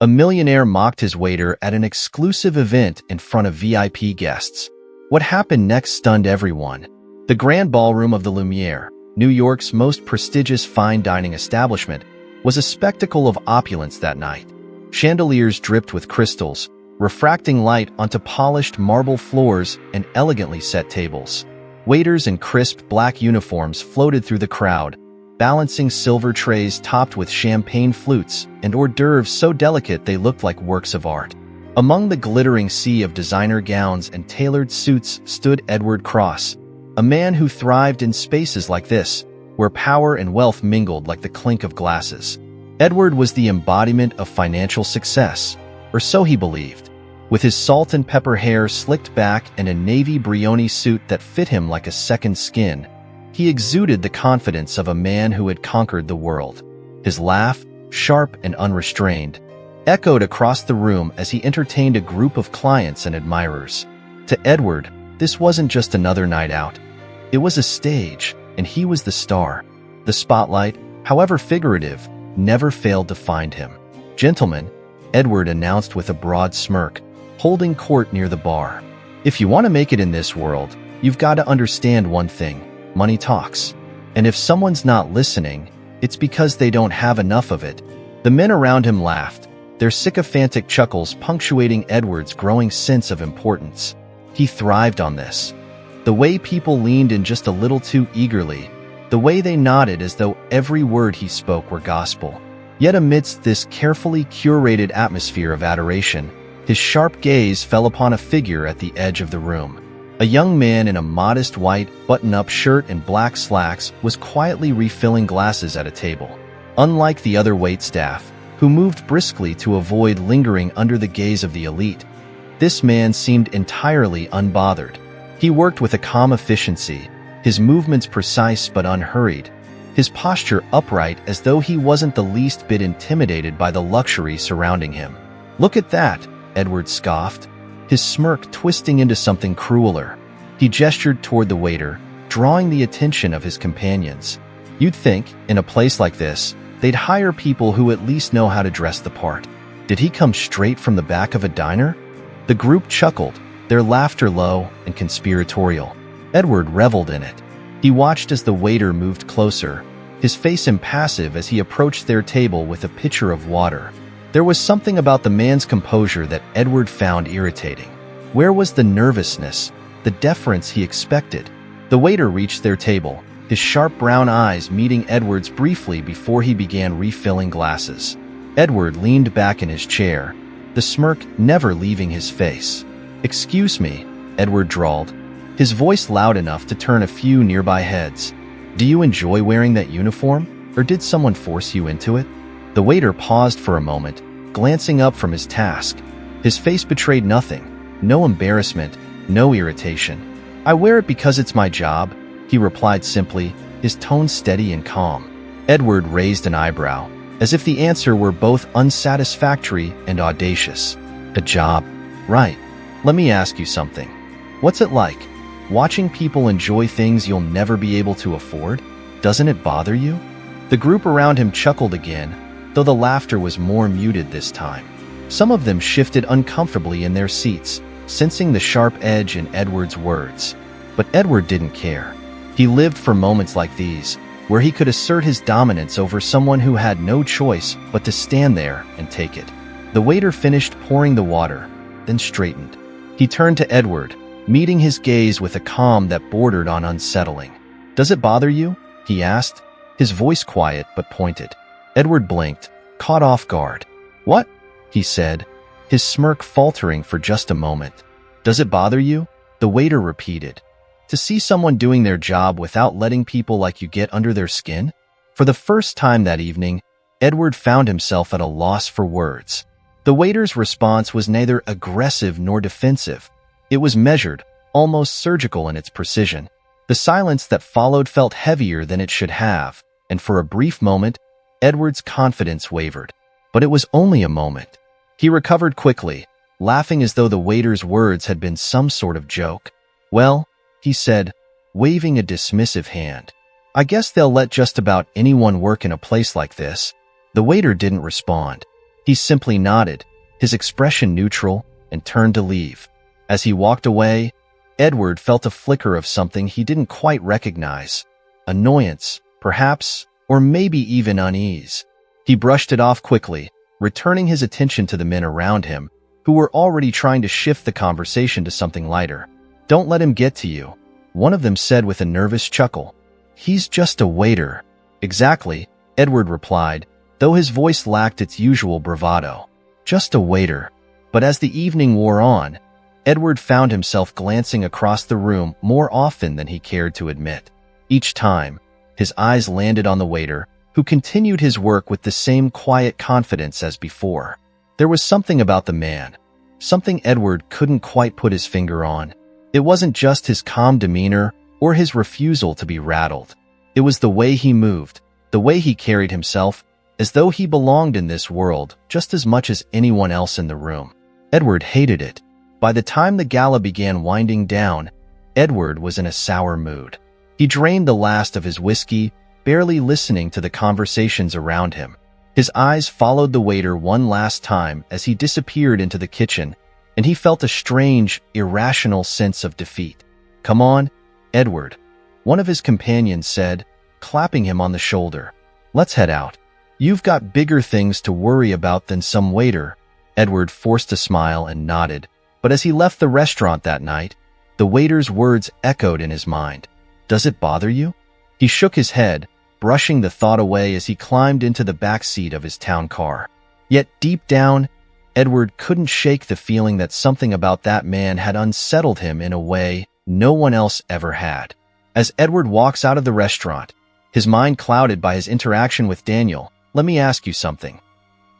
A millionaire mocked his waiter at an exclusive event in front of VIP guests. What happened next stunned everyone. The Grand Ballroom of the Lumiere, New York's most prestigious fine dining establishment, was a spectacle of opulence that night. Chandeliers dripped with crystals, refracting light onto polished marble floors and elegantly set tables. Waiters in crisp black uniforms floated through the crowd, balancing silver trays topped with champagne flutes and hors d'oeuvres so delicate they looked like works of art. Among the glittering sea of designer gowns and tailored suits stood Edward Cross, a man who thrived in spaces like this, where power and wealth mingled like the clink of glasses. Edward was the embodiment of financial success, or so he believed. With his salt and pepper hair slicked back and a navy brioni suit that fit him like a second skin, he exuded the confidence of a man who had conquered the world. His laugh, sharp and unrestrained, echoed across the room as he entertained a group of clients and admirers. To Edward, this wasn't just another night out. It was a stage, and he was the star. The spotlight, however figurative, never failed to find him. "Gentlemen," Edward announced with a broad smirk, holding court near the bar. "If you want to make it in this world, you've got to understand one thing. Money talks. And if someone's not listening, it's because they don't have enough of it." The men around him laughed, their sycophantic chuckles punctuating Edward's growing sense of importance. He thrived on this. The way people leaned in just a little too eagerly, the way they nodded as though every word he spoke were gospel. Yet amidst this carefully curated atmosphere of adoration, his sharp gaze fell upon a figure at the edge of the room. A young man in a modest white button-up shirt and black slacks was quietly refilling glasses at a table. Unlike the other waitstaff, who moved briskly to avoid lingering under the gaze of the elite, this man seemed entirely unbothered. He worked with a calm efficiency, his movements precise but unhurried, his posture upright as though he wasn't the least bit intimidated by the luxury surrounding him. "Look at that," Edward scoffed, his smirk twisting into something crueler. He gestured toward the waiter, drawing the attention of his companions. "You'd think, in a place like this, they'd hire people who at least know how to dress the part. Did he come straight from the back of a diner?" The group chuckled, their laughter low and conspiratorial. Edward reveled in it. He watched as the waiter moved closer, his face impassive as he approached their table with a pitcher of water. There was something about the man's composure that Edward found irritating. Where was the nervousness, the deference he expected? The waiter reached their table, his sharp brown eyes meeting Edward's briefly before he began refilling glasses. Edward leaned back in his chair, the smirk never leaving his face. "Excuse me," Edward drawled, his voice loud enough to turn a few nearby heads. "Do you enjoy wearing that uniform, or did someone force you into it?" The waiter paused for a moment, glancing up from his task. His face betrayed nothing, no embarrassment, no irritation. "I wear it because it's my job," he replied simply, his tone steady and calm. Edward raised an eyebrow, as if the answer were both unsatisfactory and audacious. "A job? Right. Let me ask you something. What's it like, watching people enjoy things you'll never be able to afford? Doesn't it bother you?" The group around him chuckled again, though the laughter was more muted this time. Some of them shifted uncomfortably in their seats, sensing the sharp edge in Edward's words. But Edward didn't care. He lived for moments like these, where he could assert his dominance over someone who had no choice but to stand there and take it. The waiter finished pouring the water, then straightened. He turned to Edward, meeting his gaze with a calm that bordered on unsettling. "Does it bother you?" he asked, his voice quiet but pointed. Edward blinked, caught off guard. "What?" he said, his smirk faltering for just a moment. "Does it bother you?" the waiter repeated. "To see someone doing their job without letting people like you get under their skin?" For the first time that evening, Edward found himself at a loss for words. The waiter's response was neither aggressive nor defensive. It was measured, almost surgical in its precision. The silence that followed felt heavier than it should have, and for a brief moment, Edward's confidence wavered. But it was only a moment. He recovered quickly, laughing as though the waiter's words had been some sort of joke. "Well," he said, waving a dismissive hand, "I guess they'll let just about anyone work in a place like this." The waiter didn't respond. He simply nodded, his expression neutral, and turned to leave. As he walked away, Edward felt a flicker of something he didn't quite recognize. Annoyance, perhaps, or maybe even unease. He brushed it off quickly, returning his attention to the men around him, who were already trying to shift the conversation to something lighter. "Don't let him get to you," one of them said with a nervous chuckle. "He's just a waiter." "Exactly," Edward replied, though his voice lacked its usual bravado. "Just a waiter." But as the evening wore on, Edward found himself glancing across the room more often than he cared to admit. Each time, his eyes landed on the waiter, who continued his work with the same quiet confidence as before. There was something about the man, something Edward couldn't quite put his finger on. It wasn't just his calm demeanor or his refusal to be rattled. It was the way he moved, the way he carried himself, as though he belonged in this world just as much as anyone else in the room. Edward hated it. By the time the gala began winding down, Edward was in a sour mood. He drained the last of his whiskey, barely listening to the conversations around him. His eyes followed the waiter one last time as he disappeared into the kitchen, and he felt a strange, irrational sense of defeat. "Come on, Edward," one of his companions said, clapping him on the shoulder. "Let's head out. You've got bigger things to worry about than some waiter." Edward forced a smile and nodded, but as he left the restaurant that night, the waiter's words echoed in his mind. "Does it bother you?" He shook his head, brushing the thought away as he climbed into the back seat of his town car. Yet deep down, Edward couldn't shake the feeling that something about that man had unsettled him in a way no one else ever had. As Edward walks out of the restaurant, his mind clouded by his interaction with Daniel, let me ask you something.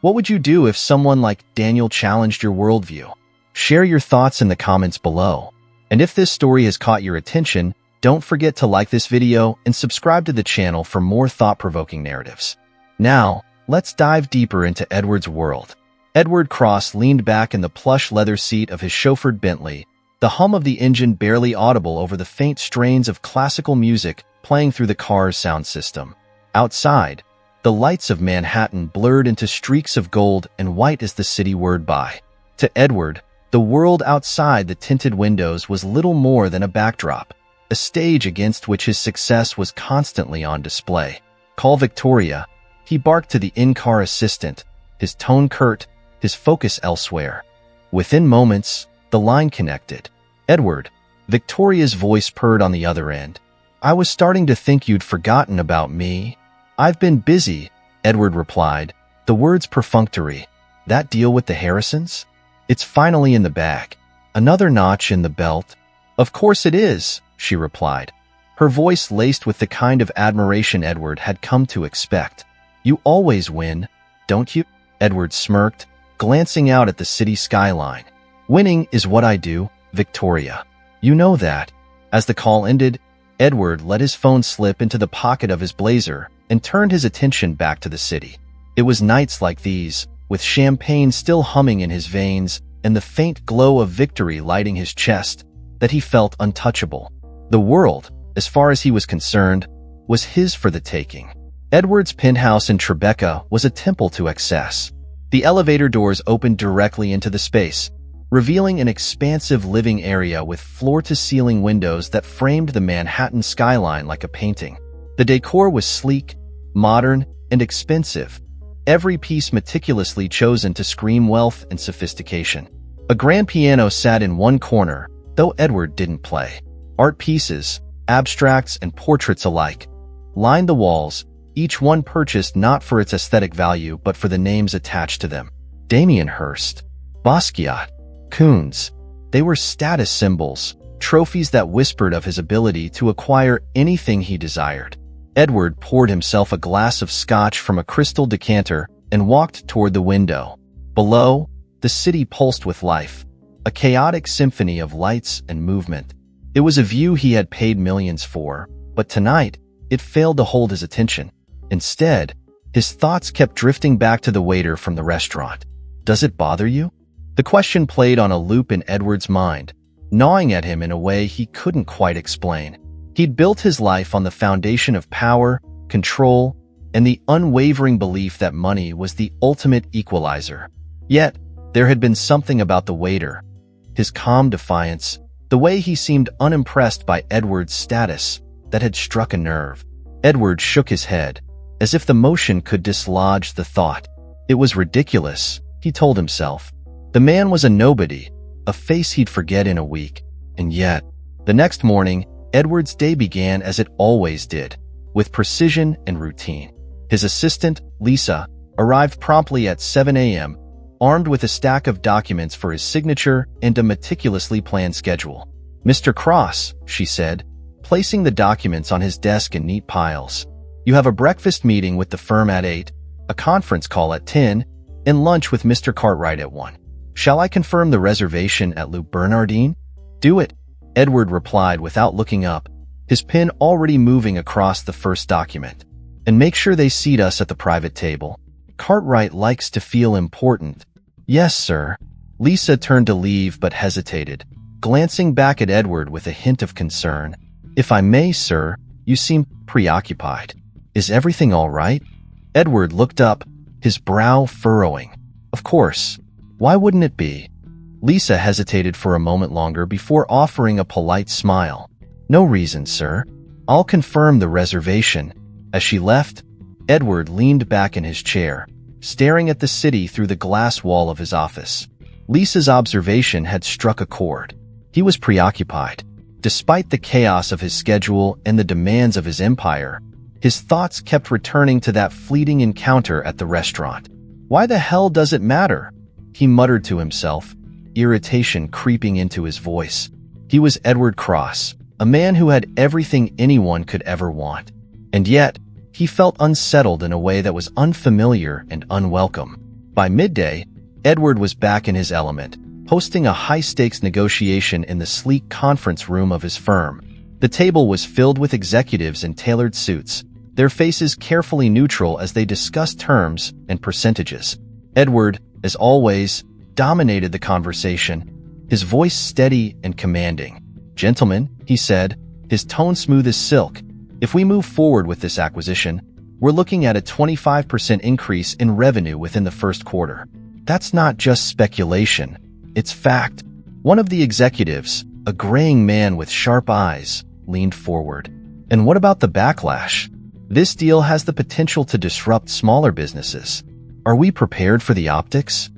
What would you do if someone like Daniel challenged your worldview? Share your thoughts in the comments below. And if this story has caught your attention, don't forget to like this video and subscribe to the channel for more thought-provoking narratives. Now, let's dive deeper into Edward's world. Edward Cross leaned back in the plush leather seat of his chauffeured Bentley, the hum of the engine barely audible over the faint strains of classical music playing through the car's sound system. Outside, the lights of Manhattan blurred into streaks of gold and white as the city whirred by. To Edward, the world outside the tinted windows was little more than a backdrop, a stage against which his success was constantly on display. "Call Victoria," he barked to the in-car assistant, his tone curt, his focus elsewhere. Within moments, the line connected. "Edward," Victoria's voice purred on the other end. "I was starting to think you'd forgotten about me." "I've been busy," Edward replied, the words perfunctory. "That deal with the Harrisons? It's finally in the bag. Another notch in the belt?" "Of course it is," she replied, her voice laced with the kind of admiration Edward had come to expect. "You always win, don't you?" Edward smirked, glancing out at the city skyline. "Winning is what I do, Victoria. You know that." As the call ended, Edward let his phone slip into the pocket of his blazer and turned his attention back to the city. It was nights like these, with champagne still humming in his veins and the faint glow of victory lighting his chest, that he felt untouchable. The world, as far as he was concerned, was his for the taking. Edward's penthouse in Tribeca was a temple to excess. The elevator doors opened directly into the space, revealing an expansive living area with floor-to-ceiling windows that framed the Manhattan skyline like a painting. The decor was sleek, modern, and expensive, every piece meticulously chosen to scream wealth and sophistication. A grand piano sat in one corner, though Edward didn't play. Art pieces, abstracts and portraits alike, lined the walls, each one purchased not for its aesthetic value but for the names attached to them. Damien Hirst, Basquiat, Koons. They were status symbols, trophies that whispered of his ability to acquire anything he desired. Edward poured himself a glass of scotch from a crystal decanter and walked toward the window. Below, the city pulsed with life, a chaotic symphony of lights and movement. It was a view he had paid millions for, but tonight, it failed to hold his attention. Instead, his thoughts kept drifting back to the waiter from the restaurant. "Does it bother you?" The question played on a loop in Edward's mind, gnawing at him in a way he couldn't quite explain. He'd built his life on the foundation of power, control, and the unwavering belief that money was the ultimate equalizer. Yet, there had been something about the waiter. His calm defiance, the way he seemed unimpressed by Edward's status, that had struck a nerve. Edward shook his head, as if the motion could dislodge the thought. It was ridiculous, he told himself. The man was a nobody, a face he'd forget in a week. And yet, the next morning, Edward's day began as it always did, with precision and routine. His assistant, Lisa, arrived promptly at 7 a.m., armed with a stack of documents for his signature and a meticulously planned schedule. "Mr. Cross," she said, placing the documents on his desk in neat piles. "You have a breakfast meeting with the firm at 8, a conference call at 10, and lunch with Mr. Cartwright at 1. Shall I confirm the reservation at Le Bernardin?" "Do it," Edward replied without looking up, his pen already moving across the first document. "And make sure they seat us at the private table. Cartwright likes to feel important." "Yes, sir." Lisa turned to leave but hesitated, glancing back at Edward with a hint of concern. "If I may, sir, you seem preoccupied. Is everything all right?" Edward looked up, his brow furrowing. "Of course. Why wouldn't it be?" Lisa hesitated for a moment longer before offering a polite smile. "No reason, sir. I'll confirm the reservation." As she left, Edward leaned back in his chair, staring at the city through the glass wall of his office. Lisa's observation had struck a chord. He was preoccupied. Despite the chaos of his schedule and the demands of his empire, his thoughts kept returning to that fleeting encounter at the restaurant. "Why the hell does it matter?" he muttered to himself, irritation creeping into his voice. He was Edward Cross, a man who had everything anyone could ever want. And yet, he felt unsettled in a way that was unfamiliar and unwelcome. By midday, Edward was back in his element, hosting a high-stakes negotiation in the sleek conference room of his firm. The table was filled with executives in tailored suits, their faces carefully neutral as they discussed terms and percentages. Edward, as always, dominated the conversation, his voice steady and commanding. "Gentlemen," he said, his tone smooth as silk, "if we move forward with this acquisition, we're looking at a 25% increase in revenue within the first quarter. That's not just speculation, it's fact." One of the executives, a graying man with sharp eyes, leaned forward. "And what about the backlash? This deal has the potential to disrupt smaller businesses. Are we prepared for the optics?"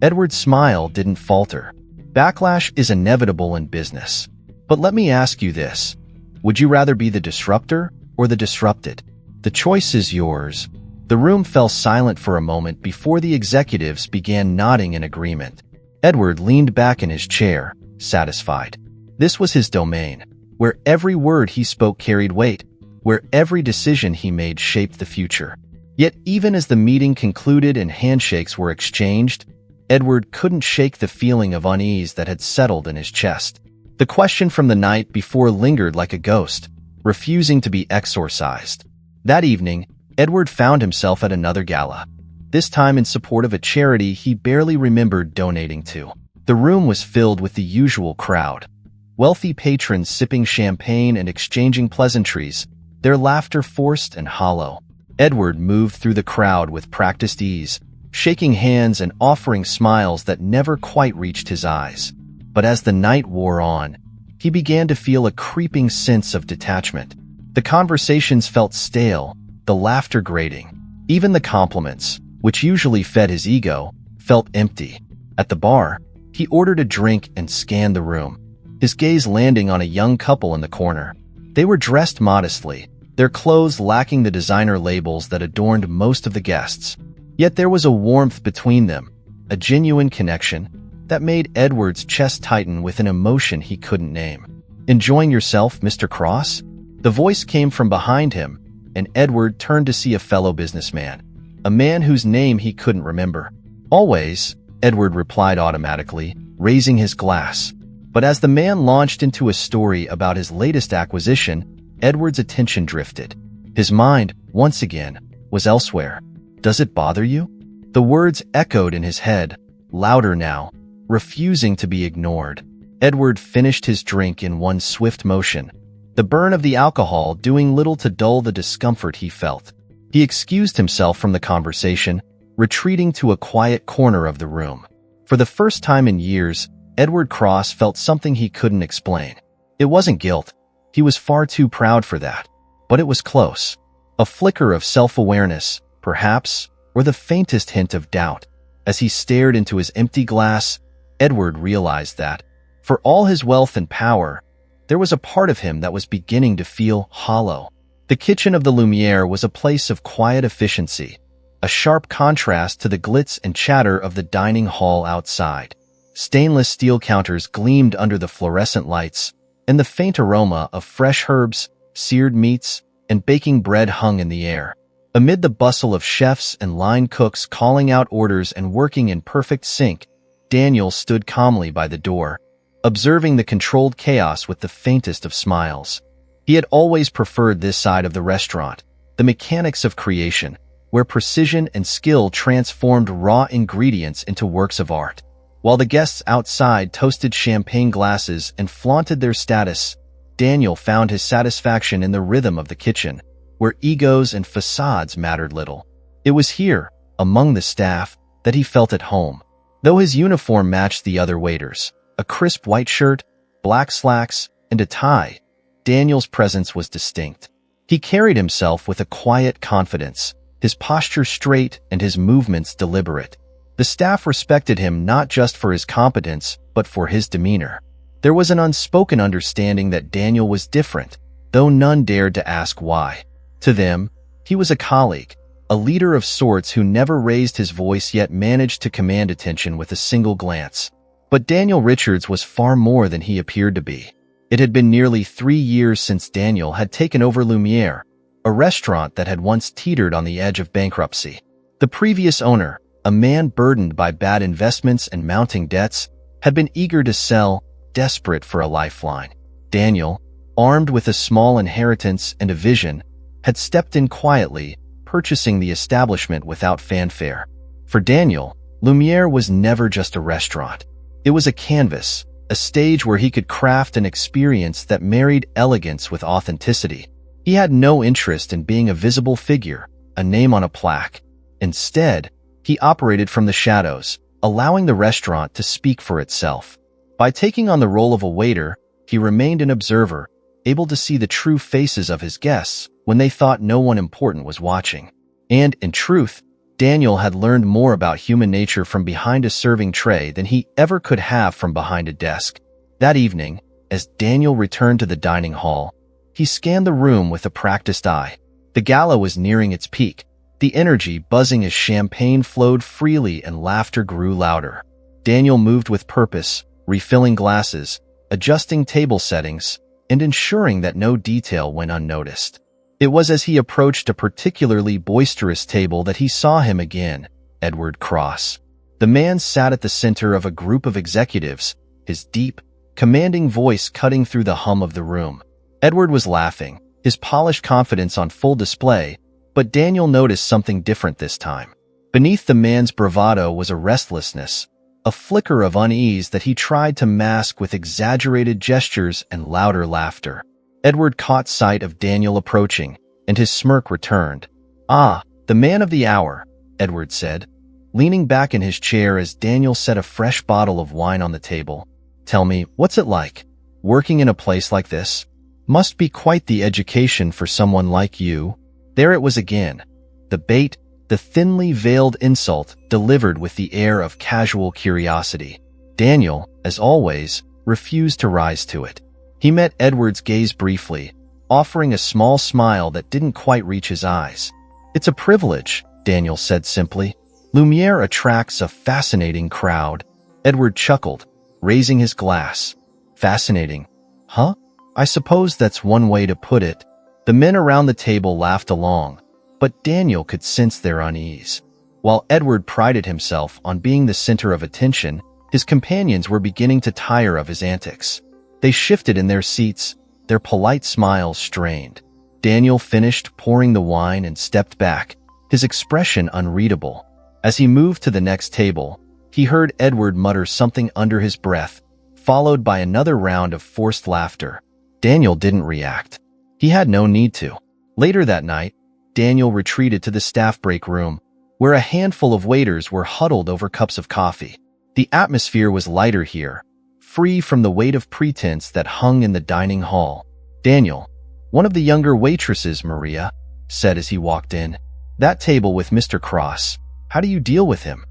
Edward's smile didn't falter. "Backlash is inevitable in business. But let me ask you this. Would you rather be the disruptor or the disrupted? The choice is yours." The room fell silent for a moment before the executives began nodding in agreement. Edward leaned back in his chair, satisfied. This was his domain, where every word he spoke carried weight, where every decision he made shaped the future. Yet even as the meeting concluded and handshakes were exchanged, Edward couldn't shake the feeling of unease that had settled in his chest. The question from the night before lingered like a ghost, refusing to be exorcised. That evening, Edward found himself at another gala, this time in support of a charity he barely remembered donating to. The room was filled with the usual crowd, wealthy patrons sipping champagne and exchanging pleasantries, their laughter forced and hollow. Edward moved through the crowd with practiced ease, shaking hands and offering smiles that never quite reached his eyes. But as the night wore on, he began to feel a creeping sense of detachment. The conversations felt stale, the laughter grating. Even the compliments, which usually fed his ego, felt empty. At the bar, he ordered a drink and scanned the room, his gaze landing on a young couple in the corner. They were dressed modestly, their clothes lacking the designer labels that adorned most of the guests. Yet there was a warmth between them, a genuine connection, that made Edward's chest tighten with an emotion he couldn't name. "Enjoying yourself, Mr. Cross?" The voice came from behind him, and Edward turned to see a fellow businessman, a man whose name he couldn't remember. "Always," Edward replied automatically, raising his glass. But as the man launched into a story about his latest acquisition, Edward's attention drifted. His mind, once again, was elsewhere. "Does it bother you?" The words echoed in his head, louder now, refusing to be ignored. Edward finished his drink in one swift motion, the burn of the alcohol doing little to dull the discomfort he felt. He excused himself from the conversation, retreating to a quiet corner of the room. For the first time in years, Edward Cross felt something he couldn't explain. It wasn't guilt. He was far too proud for that. But it was close. A flicker of self-awareness, perhaps, or the faintest hint of doubt. As he stared into his empty glass, Edward realized that, for all his wealth and power, there was a part of him that was beginning to feel hollow. The kitchen of the Lumiere was a place of quiet efficiency, a sharp contrast to the glitz and chatter of the dining hall outside. Stainless steel counters gleamed under the fluorescent lights, and the faint aroma of fresh herbs, seared meats, and baking bread hung in the air. Amid the bustle of chefs and line cooks calling out orders and working in perfect sync, Daniel stood calmly by the door, observing the controlled chaos with the faintest of smiles. He had always preferred this side of the restaurant, the mechanics of creation, where precision and skill transformed raw ingredients into works of art. While the guests outside toasted champagne glasses and flaunted their status, Daniel found his satisfaction in the rhythm of the kitchen, where egos and facades mattered little. It was here, among the staff, that he felt at home. Though his uniform matched the other waiters, a crisp white shirt, black slacks, and a tie, Daniel's presence was distinct. He carried himself with a quiet confidence, his posture straight and his movements deliberate. The staff respected him not just for his competence, but for his demeanor. There was an unspoken understanding that Daniel was different, though none dared to ask why. To them, he was a colleague, a leader of sorts who never raised his voice yet managed to command attention with a single glance. But Daniel Richards was far more than he appeared to be. It had been nearly 3 years since Daniel had taken over Lumiere, a restaurant that had once teetered on the edge of bankruptcy. The previous owner, a man burdened by bad investments and mounting debts, had been eager to sell, desperate for a lifeline. Daniel, armed with a small inheritance and a vision, had stepped in quietly, purchasing the establishment without fanfare. For Daniel, Lumiere was never just a restaurant. It was a canvas, a stage where he could craft an experience that married elegance with authenticity. He had no interest in being a visible figure, a name on a plaque. Instead, he operated from the shadows, allowing the restaurant to speak for itself. By taking on the role of a waiter, he remained an observer, able to see the true faces of his guests when they thought no one important was watching. And, in truth, Daniel had learned more about human nature from behind a serving tray than he ever could have from behind a desk. That evening, as Daniel returned to the dining hall, he scanned the room with a practiced eye. The gala was nearing its peak, the energy buzzing as champagne flowed freely and laughter grew louder. Daniel moved with purpose, refilling glasses, adjusting table settings, and ensuring that no detail went unnoticed. It was as he approached a particularly boisterous table that he saw him again, Edward Cross. The man sat at the center of a group of executives, his deep, commanding voice cutting through the hum of the room. Edward was laughing, his polished confidence on full display, but Daniel noticed something different this time. Beneath the man's bravado was a restlessness, a flicker of unease that he tried to mask with exaggerated gestures and louder laughter. Edward caught sight of Daniel approaching, and his smirk returned. "Ah, the man of the hour," Edward said, leaning back in his chair as Daniel set a fresh bottle of wine on the table. "Tell me, what's it like, working in a place like this? Must be quite the education for someone like you." There it was again, the bait, the thinly veiled insult delivered with the air of casual curiosity. Daniel, as always, refused to rise to it. He met Edward's gaze briefly, offering a small smile that didn't quite reach his eyes. "It's a privilege," Daniel said simply. "Lumiere attracts a fascinating crowd." Edward chuckled, raising his glass. "Fascinating? Huh? I suppose that's one way to put it." The men around the table laughed along, but Daniel could sense their unease. While Edward prided himself on being the center of attention, his companions were beginning to tire of his antics. They shifted in their seats, their polite smiles strained. Daniel finished pouring the wine and stepped back, his expression unreadable. As he moved to the next table, he heard Edward mutter something under his breath, followed by another round of forced laughter. Daniel didn't react. He had no need to. Later that night, Daniel retreated to the staff break room, where a handful of waiters were huddled over cups of coffee. The atmosphere was lighter here, free from the weight of pretense that hung in the dining hall. "Daniel, one of the younger waitresses, Maria," said as he walked in. "That table with Mr. Cross. How do you deal with him?"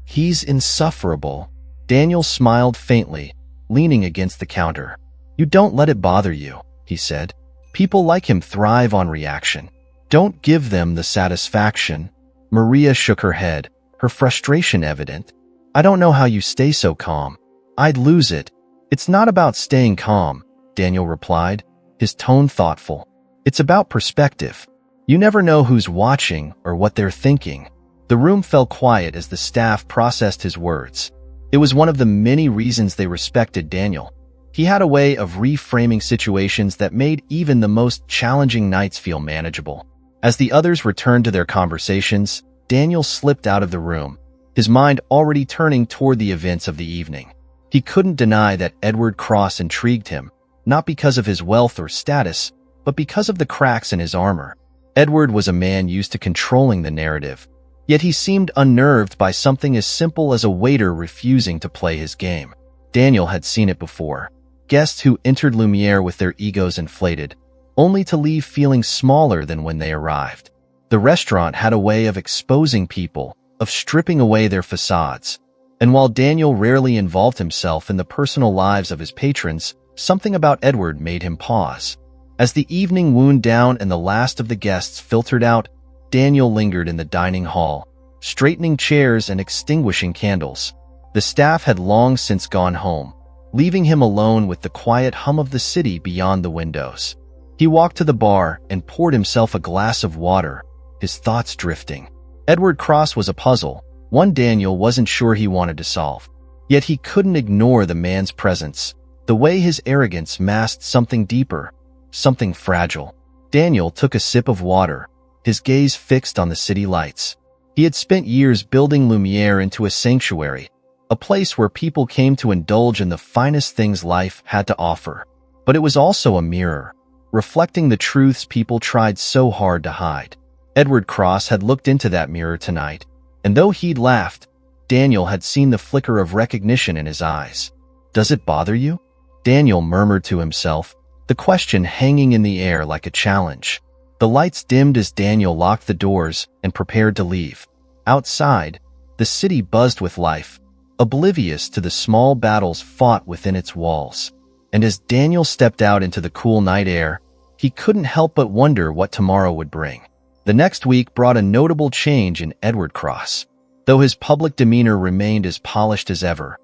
"He's insufferable." Daniel smiled faintly, leaning against the counter. "You don't let it bother you," he said. "People like him thrive on reaction. Don't give them the satisfaction." Maria shook her head, her frustration evident. "I don't know how you stay so calm. I'd lose it." "It's not about staying calm," Daniel replied, his tone thoughtful. "It's about perspective. You never know who's watching or what they're thinking." The room fell quiet as the staff processed his words. It was one of the many reasons they respected Daniel. He had a way of reframing situations that made even the most challenging nights feel manageable. As the others returned to their conversations, Daniel slipped out of the room, his mind already turning toward the events of the evening. He couldn't deny that Edward Cross intrigued him, not because of his wealth or status, but because of the cracks in his armor. Edward was a man used to controlling the narrative, yet he seemed unnerved by something as simple as a waiter refusing to play his game. Daniel had seen it before. Guests who entered Lumiere with their egos inflated, only to leave feeling smaller than when they arrived. The restaurant had a way of exposing people, of stripping away their facades. And while Daniel rarely involved himself in the personal lives of his patrons, something about Edward made him pause. As the evening wound down and the last of the guests filtered out, Daniel lingered in the dining hall, straightening chairs and extinguishing candles. The staff had long since gone home, leaving him alone with the quiet hum of the city beyond the windows. He walked to the bar and poured himself a glass of water, his thoughts drifting. Edward Cross was a puzzle, one Daniel wasn't sure he wanted to solve. Yet he couldn't ignore the man's presence, the way his arrogance masked something deeper, something fragile. Daniel took a sip of water, his gaze fixed on the city lights. He had spent years building Lumiere into a sanctuary, a place where people came to indulge in the finest things life had to offer. But it was also a mirror, reflecting the truths people tried so hard to hide. Edward Cross had looked into that mirror tonight, and though he'd laughed, Daniel had seen the flicker of recognition in his eyes. "Does it bother you?" Daniel murmured to himself, the question hanging in the air like a challenge. The lights dimmed as Daniel locked the doors and prepared to leave. Outside, the city buzzed with life, oblivious to the small battles fought within its walls. And as Daniel stepped out into the cool night air, he couldn't help but wonder what tomorrow would bring. The next week brought a notable change in Edward Cross. Though his public demeanor remained as polished as ever,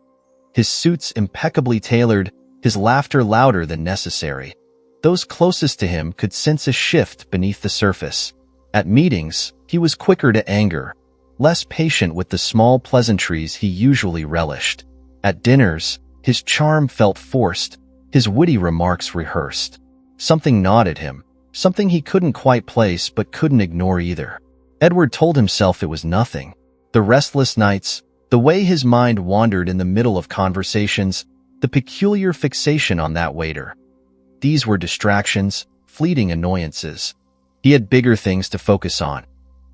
his suits impeccably tailored, his laughter louder than necessary, those closest to him could sense a shift beneath the surface. At meetings, he was quicker to anger, less patient with the small pleasantries he usually relished. At dinners, his charm felt forced, his witty remarks rehearsed. Something gnawed at him, something he couldn't quite place but couldn't ignore either. Edward told himself it was nothing. The restless nights, the way his mind wandered in the middle of conversations, the peculiar fixation on that waiter. These were distractions, fleeting annoyances. He had bigger things to focus on.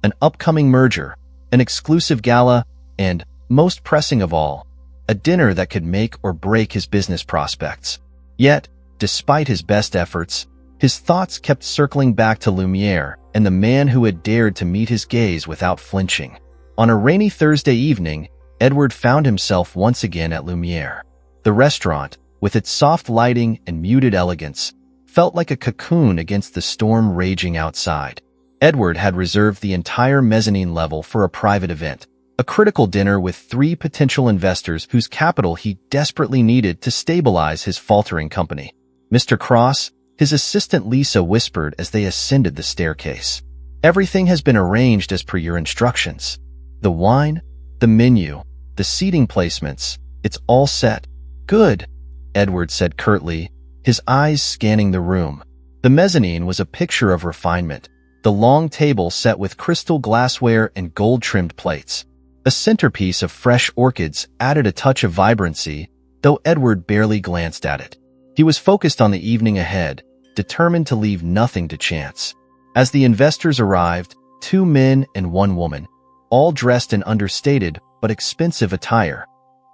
An upcoming merger, an exclusive gala, and, most pressing of all, a dinner that could make or break his business prospects. Yet, despite his best efforts, his thoughts kept circling back to Lumiere and the man who had dared to meet his gaze without flinching. On a rainy Thursday evening, Edward found himself once again at Lumiere. The restaurant, with its soft lighting and muted elegance, felt like a cocoon against the storm raging outside. Edward had reserved the entire mezzanine level for a private event, a critical dinner with 3 potential investors whose capital he desperately needed to stabilize his faltering company. "Mr. Cross," his assistant Lisa whispered as they ascended the staircase. "Everything has been arranged as per your instructions. The wine, the menu, the seating placements, it's all set." "Good," Edward said curtly, his eyes scanning the room. The mezzanine was a picture of refinement, the long table set with crystal glassware and gold-trimmed plates. A centerpiece of fresh orchids added a touch of vibrancy, though Edward barely glanced at it. He was focused on the evening ahead, determined to leave nothing to chance. As the investors arrived, 2 men and 1 woman, all dressed in understated but expensive attire,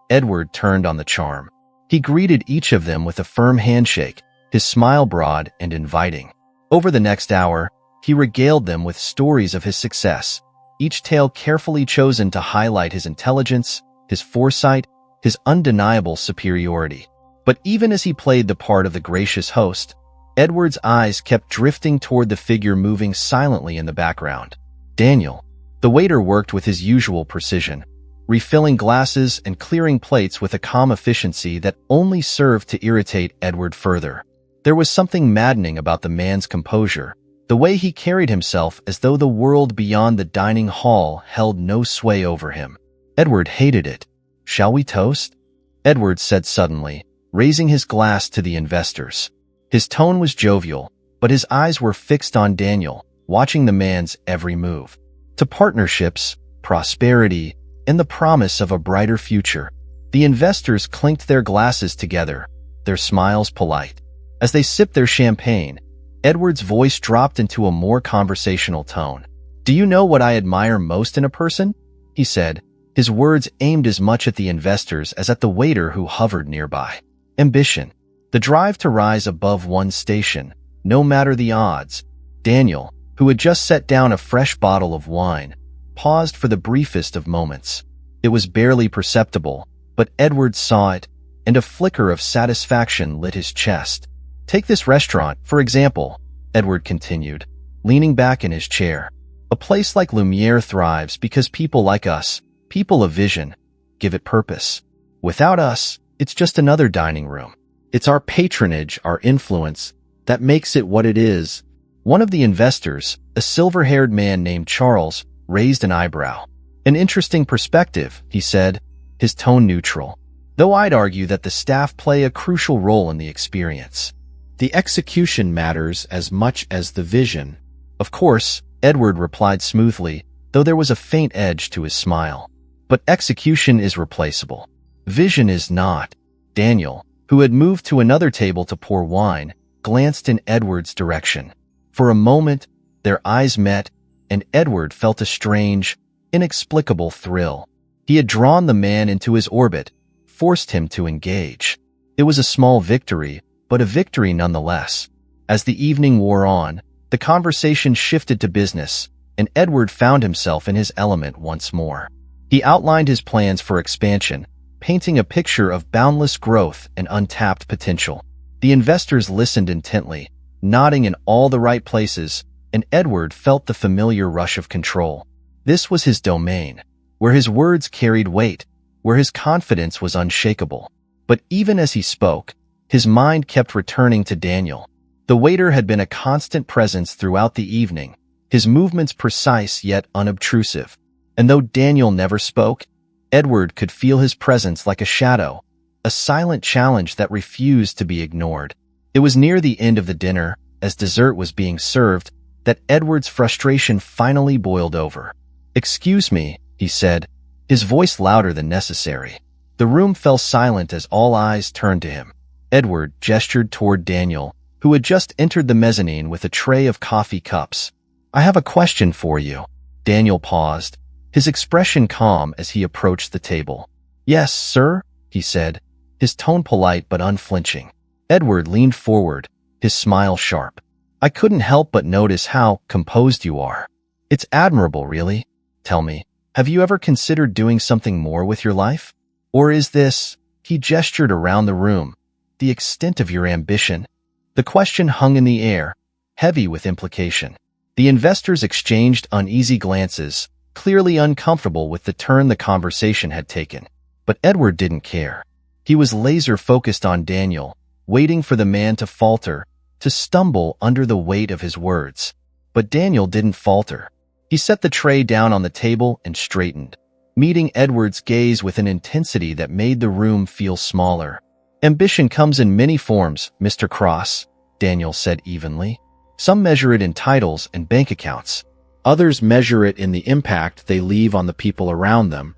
Edward turned on the charm. He greeted each of them with a firm handshake, his smile broad and inviting. Over the next hour, he regaled them with stories of his success, each tale carefully chosen to highlight his intelligence, his foresight, his undeniable superiority. But even as he played the part of the gracious host, Edward's eyes kept drifting toward the figure moving silently in the background. Daniel. The waiter worked with his usual precision, refilling glasses and clearing plates with a calm efficiency that only served to irritate Edward further. There was something maddening about the man's composure, the way he carried himself as though the world beyond the dining hall held no sway over him. Edward hated it. "Shall we toast?" Edward said suddenly, raising his glass to the investors. His tone was jovial, but his eyes were fixed on Daniel, watching the man's every move. To partnerships, prosperity, and the promise of a brighter future. The investors clinked their glasses together, their smiles polite. As they sipped their champagne, Edward's voice dropped into a more conversational tone. "Do you know what I admire most in a person?" he said, his words aimed as much at the investors as at the waiter who hovered nearby. Ambition. The drive to rise above one's station, no matter the odds. Daniel, who had just set down a fresh bottle of wine, paused for the briefest of moments. It was barely perceptible, but Edward saw it, and a flicker of satisfaction lit his chest. "Take this restaurant, for example," Edward continued, leaning back in his chair. "A place like Lumiere thrives because people like us, people of vision, give it purpose. Without us, it's just another dining room. It's our patronage, our influence, that makes it what it is." One of the investors, a silver-haired man named Charles, raised an eyebrow. "An interesting perspective," he said, his tone neutral, "though I'd argue that the staff play a crucial role in the experience. The execution matters as much as the vision." "Of course," Edward replied smoothly, though there was a faint edge to his smile. "But execution is replaceable. Vision is not." Daniel, who had moved to another table to pour wine, glanced in Edward's direction. For a moment, their eyes met, and Edward felt a strange, inexplicable thrill. He had drawn the man into his orbit, forced him to engage. It was a small victory, but a victory nonetheless. As the evening wore on, the conversation shifted to business, and Edward found himself in his element once more. He outlined his plans for expansion, painting a picture of boundless growth and untapped potential. The investors listened intently, nodding in all the right places, and Edward felt the familiar rush of control. This was his domain, where his words carried weight, where his confidence was unshakable. But even as he spoke, his mind kept returning to Daniel. The waiter had been a constant presence throughout the evening, his movements precise yet unobtrusive. And though Daniel never spoke, Edward could feel his presence like a shadow, a silent challenge that refused to be ignored. It was near the end of the dinner, as dessert was being served, that Edward's frustration finally boiled over. "Excuse me," he said, his voice louder than necessary. The room fell silent as all eyes turned to him. Edward gestured toward Daniel, who had just entered the mezzanine with a tray of coffee cups. "I have a question for you." Daniel paused, his expression calm as he approached the table. "Yes, sir," he said, his tone polite but unflinching. Edward leaned forward, his smile sharp. "I couldn't help but notice how composed you are. It's admirable, really. Tell me, have you ever considered doing something more with your life? Or is this," he gestured around the room, "the extent of your ambition?" The question hung in the air, heavy with implication. The investors exchanged uneasy glances, clearly uncomfortable with the turn the conversation had taken. But Edward didn't care. He was laser-focused on Daniel, waiting for the man to falter, to stumble under the weight of his words. But Daniel didn't falter. He set the tray down on the table and straightened, meeting Edward's gaze with an intensity that made the room feel smaller. "Ambition comes in many forms, Mr. Cross," Daniel said evenly. "Some measure it in titles and bank accounts. Others measure it in the impact they leave on the people around them."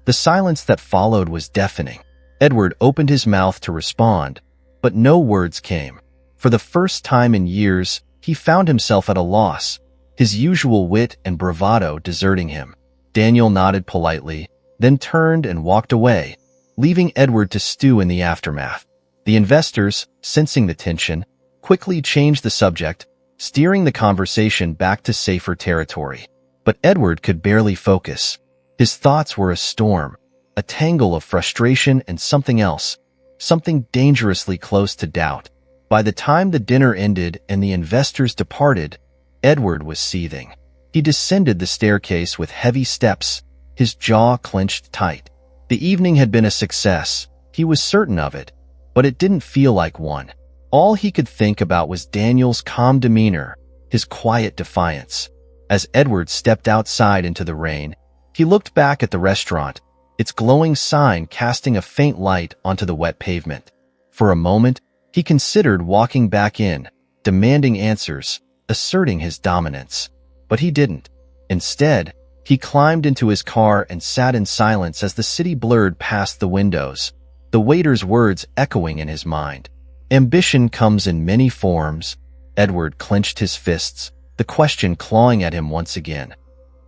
The silence that followed was deafening. Edward opened his mouth to respond, but no words came. For the first time in years, he found himself at a loss, his usual wit and bravado deserting him. Daniel nodded politely, then turned and walked away, leaving Edward to stew in the aftermath. The investors, sensing the tension, quickly changed the subject, steering the conversation back to safer territory. But Edward could barely focus. His thoughts were a storm, a tangle of frustration and something else, something dangerously close to doubt. By the time the dinner ended and the investors departed, Edward was seething. He descended the staircase with heavy steps, his jaw clenched tight. The evening had been a success, he was certain of it, but it didn't feel like one. All he could think about was Daniel's calm demeanor, his quiet defiance. As Edward stepped outside into the rain, he looked back at the restaurant, its glowing sign casting a faint light onto the wet pavement. For a moment, he considered walking back in, demanding answers, asserting his dominance. But he didn't. Instead, he climbed into his car and sat in silence as the city blurred past the windows, the waiter's words echoing in his mind. Ambition comes in many forms. Edward clenched his fists, the question clawing at him once again.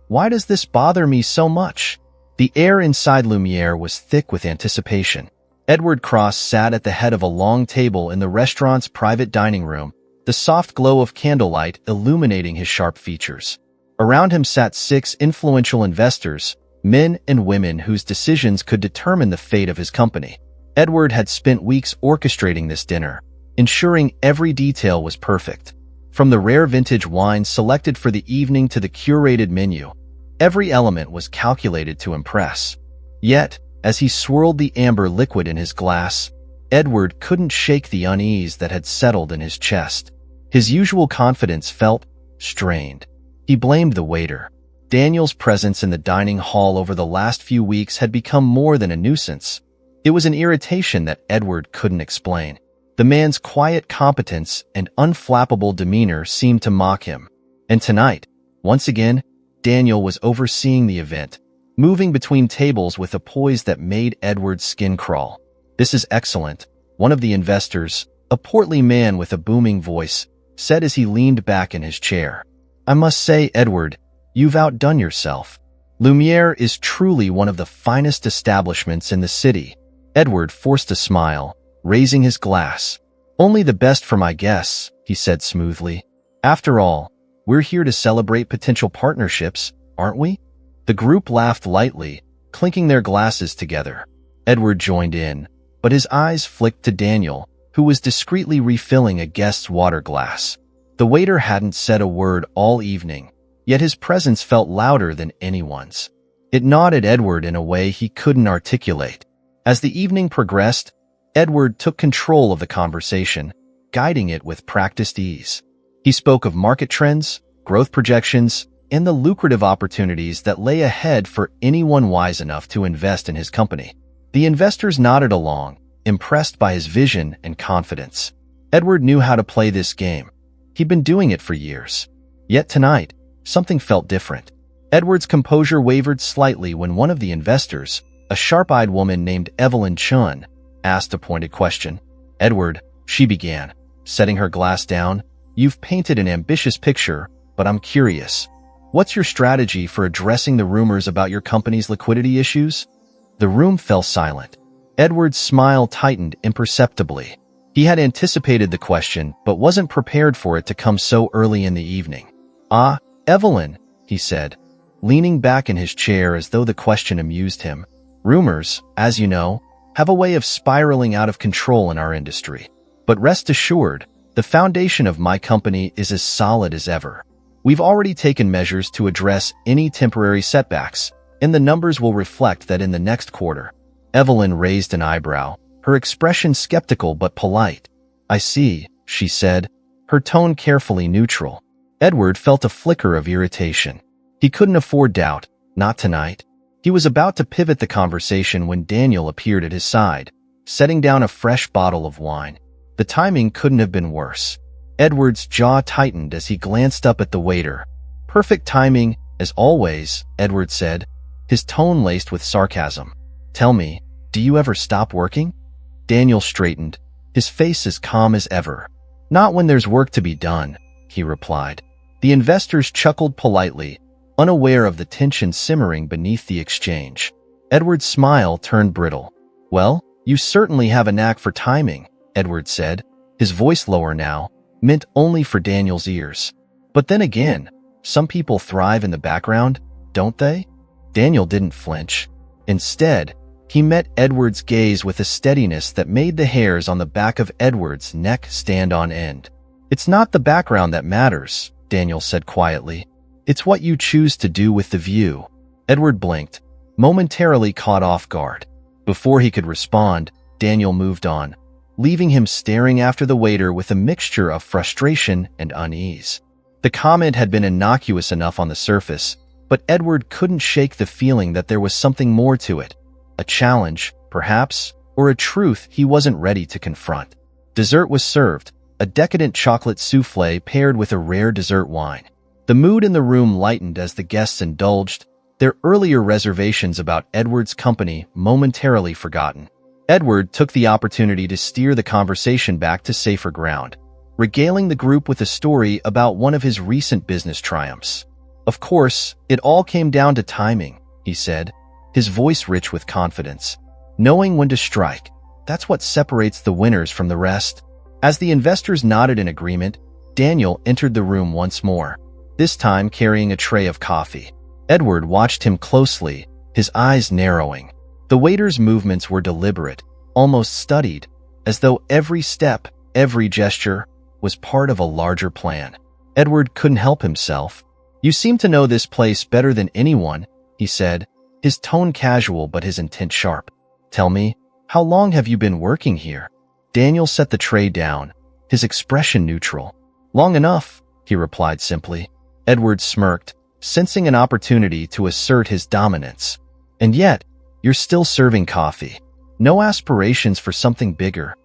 Why does this bother me so much? The air inside Lumiere was thick with anticipation. Edward Cross sat at the head of a long table in the restaurant's private dining room, the soft glow of candlelight illuminating his sharp features. Around him sat 6 influential investors, men and women whose decisions could determine the fate of his company. Edward had spent weeks orchestrating this dinner, ensuring every detail was perfect. From the rare vintage wine selected for the evening to the curated menu, every element was calculated to impress. Yet, as he swirled the amber liquid in his glass, Edward couldn't shake the unease that had settled in his chest. His usual confidence felt strained. He blamed the waiter. Daniel's presence in the dining hall over the last few weeks had become more than a nuisance. It was an irritation that Edward couldn't explain. The man's quiet competence and unflappable demeanor seemed to mock him. And tonight, once again, Daniel was overseeing the event, moving between tables with a poise that made Edward's skin crawl. "This is excellent," one of the investors, a portly man with a booming voice, said as he leaned back in his chair. "I must say, Edward, you've outdone yourself. Lumiere is truly one of the finest establishments in the city." Edward forced a smile, raising his glass. "Only the best for my guests," he said smoothly. "After all, we're here to celebrate potential partnerships, aren't we?" The group laughed lightly, clinking their glasses together. Edward joined in, but his eyes flicked to Daniel, who was discreetly refilling a guest's water glass. The waiter hadn't said a word all evening, yet his presence felt louder than anyone's. It gnawed at Edward in a way he couldn't articulate. As the evening progressed, Edward took control of the conversation, guiding it with practiced ease. He spoke of market trends, growth projections, and the lucrative opportunities that lay ahead for anyone wise enough to invest in his company. The investors nodded along, impressed by his vision and confidence. Edward knew how to play this game. He'd been doing it for years. Yet tonight, something felt different. Edward's composure wavered slightly when one of the investors, a sharp-eyed woman named Evelyn Chun, asked a pointed question. "Edward," she began, setting her glass down, "you've painted an ambitious picture, but I'm curious. What's your strategy for addressing the rumors about your company's liquidity issues?" The room fell silent. Edward's smile tightened imperceptibly. He had anticipated the question, but wasn't prepared for it to come so early in the evening. "Ah, Evelyn," he said, leaning back in his chair as though the question amused him. "Rumors, as you know, have a way of spiraling out of control in our industry. But rest assured, the foundation of my company is as solid as ever. We've already taken measures to address any temporary setbacks, and the numbers will reflect that in the next quarter." Evelyn raised an eyebrow, her expression skeptical but polite. "I see," she said, her tone carefully neutral. Edward felt a flicker of irritation. He couldn't afford doubt, not tonight. He was about to pivot the conversation when Daniel appeared at his side, setting down a fresh bottle of wine. The timing couldn't have been worse. Edward's jaw tightened as he glanced up at the waiter. "Perfect timing, as always," Edward said, his tone laced with sarcasm. "Tell me, do you ever stop working?" Daniel straightened, his face as calm as ever. "Not when there's work to be done," he replied. The investors chuckled politely, unaware of the tension simmering beneath the exchange. Edward's smile turned brittle. "Well, you certainly have a knack for timing," Edward said, his voice lower now, meant only for Daniel's ears. "But then again, some people thrive in the background, don't they?" Daniel didn't flinch. Instead, he met Edward's gaze with a steadiness that made the hairs on the back of Edward's neck stand on end. "It's not the background that matters," Daniel said quietly. "It's what you choose to do with the view." Edward blinked, momentarily caught off guard. Before he could respond, Daniel moved on, leaving him staring after the waiter with a mixture of frustration and unease. The comment had been innocuous enough on the surface, but Edward couldn't shake the feeling that there was something more to it. A challenge, perhaps, or a truth he wasn't ready to confront. Dessert was served, a decadent chocolate soufflé paired with a rare dessert wine. The mood in the room lightened as the guests indulged, their earlier reservations about Edward's company momentarily forgotten. Edward took the opportunity to steer the conversation back to safer ground, regaling the group with a story about one of his recent business triumphs. "Of course, it all came down to timing," he said, his voice rich with confidence. "Knowing when to strike, that's what separates the winners from the rest." As the investors nodded in agreement, Daniel entered the room once more, this time carrying a tray of coffee. Edward watched him closely, his eyes narrowing. The waiter's movements were deliberate, almost studied, as though every step, every gesture, was part of a larger plan. Edward couldn't help himself. "You seem to know this place better than anyone," he said, his tone casual but his intent sharp. "Tell me, how long have you been working here?" Daniel set the tray down, his expression neutral. "Long enough," he replied simply. Edward smirked, sensing an opportunity to assert his dominance. "And yet, you're still serving coffee. No aspirations for something bigger?"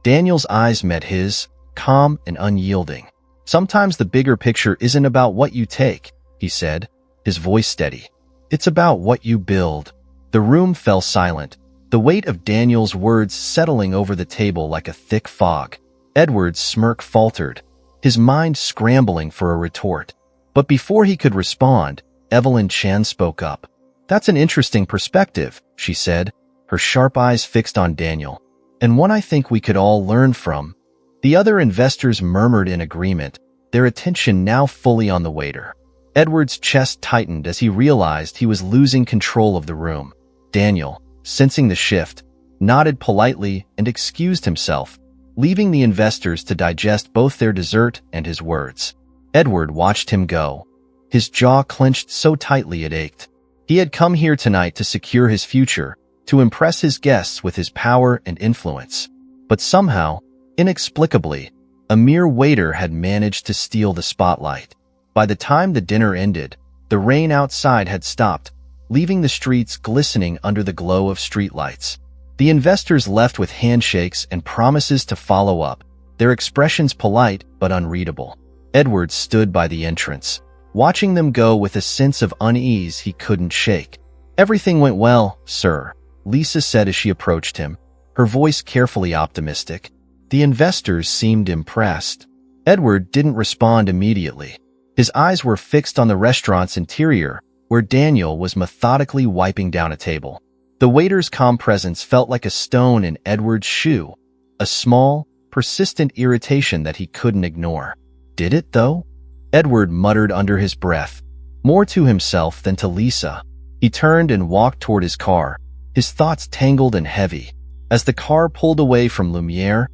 Daniel's eyes met his, calm and unyielding. "Sometimes the bigger picture isn't about what you take," he said, his voice steady. "It's about what you build." The room fell silent, the weight of Daniel's words settling over the table like a thick fog. Edward's smirk faltered, his mind scrambling for a retort. But before he could respond, Evelyn Chan spoke up. "That's an interesting perspective," she said, her sharp eyes fixed on Daniel. "And one I think we could all learn from." The other investors murmured in agreement, their attention now fully on the waiter. Edward's chest tightened as he realized he was losing control of the room. Daniel, sensing the shift, nodded politely and excused himself, leaving the investors to digest both their dessert and his words. Edward watched him go, his jaw clenched so tightly it ached. He had come here tonight to secure his future, to impress his guests with his power and influence. But somehow, inexplicably, a mere waiter had managed to steal the spotlight. By the time the dinner ended, the rain outside had stopped, leaving the streets glistening under the glow of streetlights. The investors left with handshakes and promises to follow up, their expressions polite but unreadable. Edward stood by the entrance, watching them go with a sense of unease he couldn't shake. "Everything went well, sir," Lisa said as she approached him, her voice carefully optimistic. The investors seemed impressed. Edward didn't respond immediately. His eyes were fixed on the restaurant's interior, where Daniel was methodically wiping down a table. The waiter's calm presence felt like a stone in Edward's shoe, a small, persistent irritation that he couldn't ignore. "Did it, though?" Edward muttered under his breath, more to himself than to Lisa. He turned and walked toward his car, his thoughts tangled and heavy. As the car pulled away from Lumiere,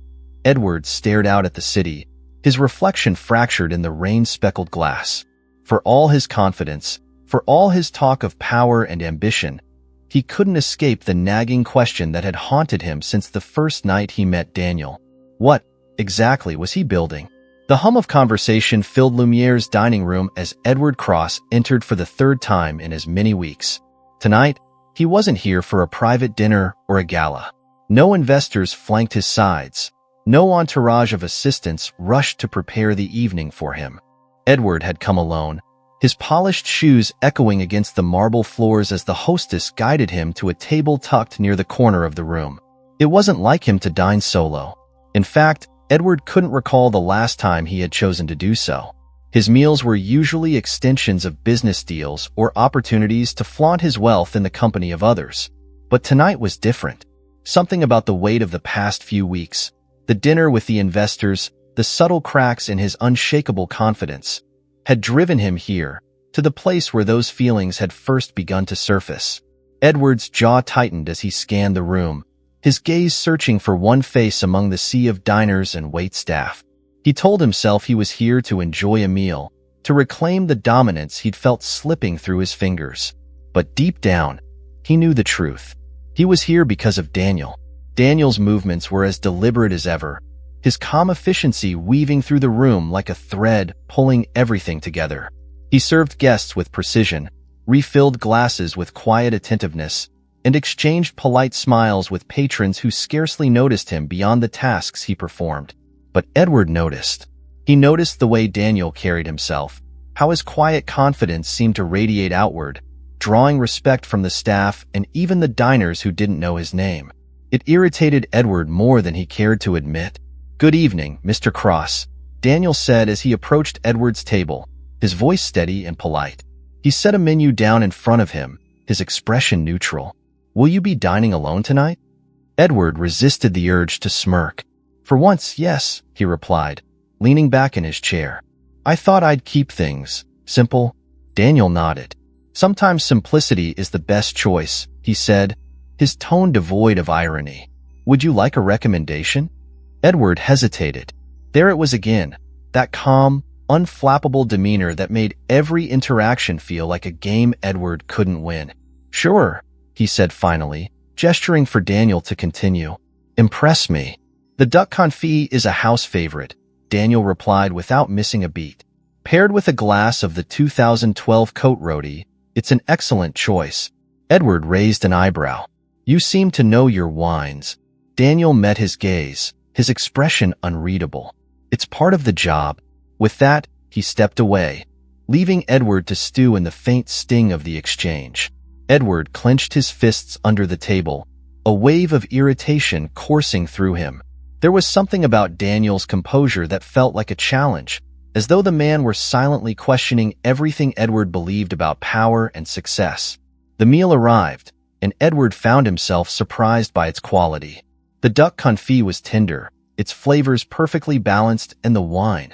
Edward stared out at the city, his reflection fractured in the rain-speckled glass. For all his confidence, for all his talk of power and ambition, he couldn't escape the nagging question that had haunted him since the first night he met Daniel. What, exactly, was he building? The hum of conversation filled Lumiere's dining room as Edward Cross entered for the third time in as many weeks. Tonight, he wasn't here for a private dinner or a gala. No investors flanked his sides. No entourage of assistants rushed to prepare the evening for him. Edward had come alone, his polished shoes echoing against the marble floors as the hostess guided him to a table tucked near the corner of the room. It wasn't like him to dine solo. In fact, Edward couldn't recall the last time he had chosen to do so. His meals were usually extensions of business deals or opportunities to flaunt his wealth in the company of others. But tonight was different. Something about the weight of the past few weeks, the dinner with the investors, the subtle cracks in his unshakable confidence, had driven him here, to the place where those feelings had first begun to surface. Edward's jaw tightened as he scanned the room, his gaze searching for one face among the sea of diners and waitstaff. He told himself he was here to enjoy a meal, to reclaim the dominance he'd felt slipping through his fingers. But deep down, he knew the truth. He was here because of Daniel. Daniel's movements were as deliberate as ever, his calm efficiency weaving through the room like a thread pulling everything together. He served guests with precision, refilled glasses with quiet attentiveness, and exchanged polite smiles with patrons who scarcely noticed him beyond the tasks he performed. But Edward noticed. He noticed the way Daniel carried himself, how his quiet confidence seemed to radiate outward, drawing respect from the staff and even the diners who didn't know his name. It irritated Edward more than he cared to admit. "Good evening, Mr. Cross," Daniel said as he approached Edward's table, his voice steady and polite. He set a menu down in front of him, his expression neutral. "Will you be dining alone tonight?" Edward resisted the urge to smirk. "For once, yes," he replied, leaning back in his chair. "I thought I'd keep things simple." Daniel nodded. "Sometimes simplicity is the best choice," he said, his tone devoid of irony. "Would you like a recommendation?" Edward hesitated. There it was again, that calm, unflappable demeanor that made every interaction feel like a game Edward couldn't win. "Sure," he said finally, gesturing for Daniel to continue. "Impress me." "The duck confit is a house favorite," Daniel replied without missing a beat. "Paired with a glass of the 2012 Cote Rôti, it's an excellent choice." Edward raised an eyebrow. "You seem to know your wines." Daniel met his gaze, his expression unreadable. "It's part of the job." With that, he stepped away, leaving Edward to stew in the faint sting of the exchange. Edward clenched his fists under the table, a wave of irritation coursing through him. There was something about Daniel's composure that felt like a challenge, as though the man were silently questioning everything Edward believed about power and success. The meal arrived, and Edward found himself surprised by its quality. The duck confit was tender, its flavors perfectly balanced, and the wine,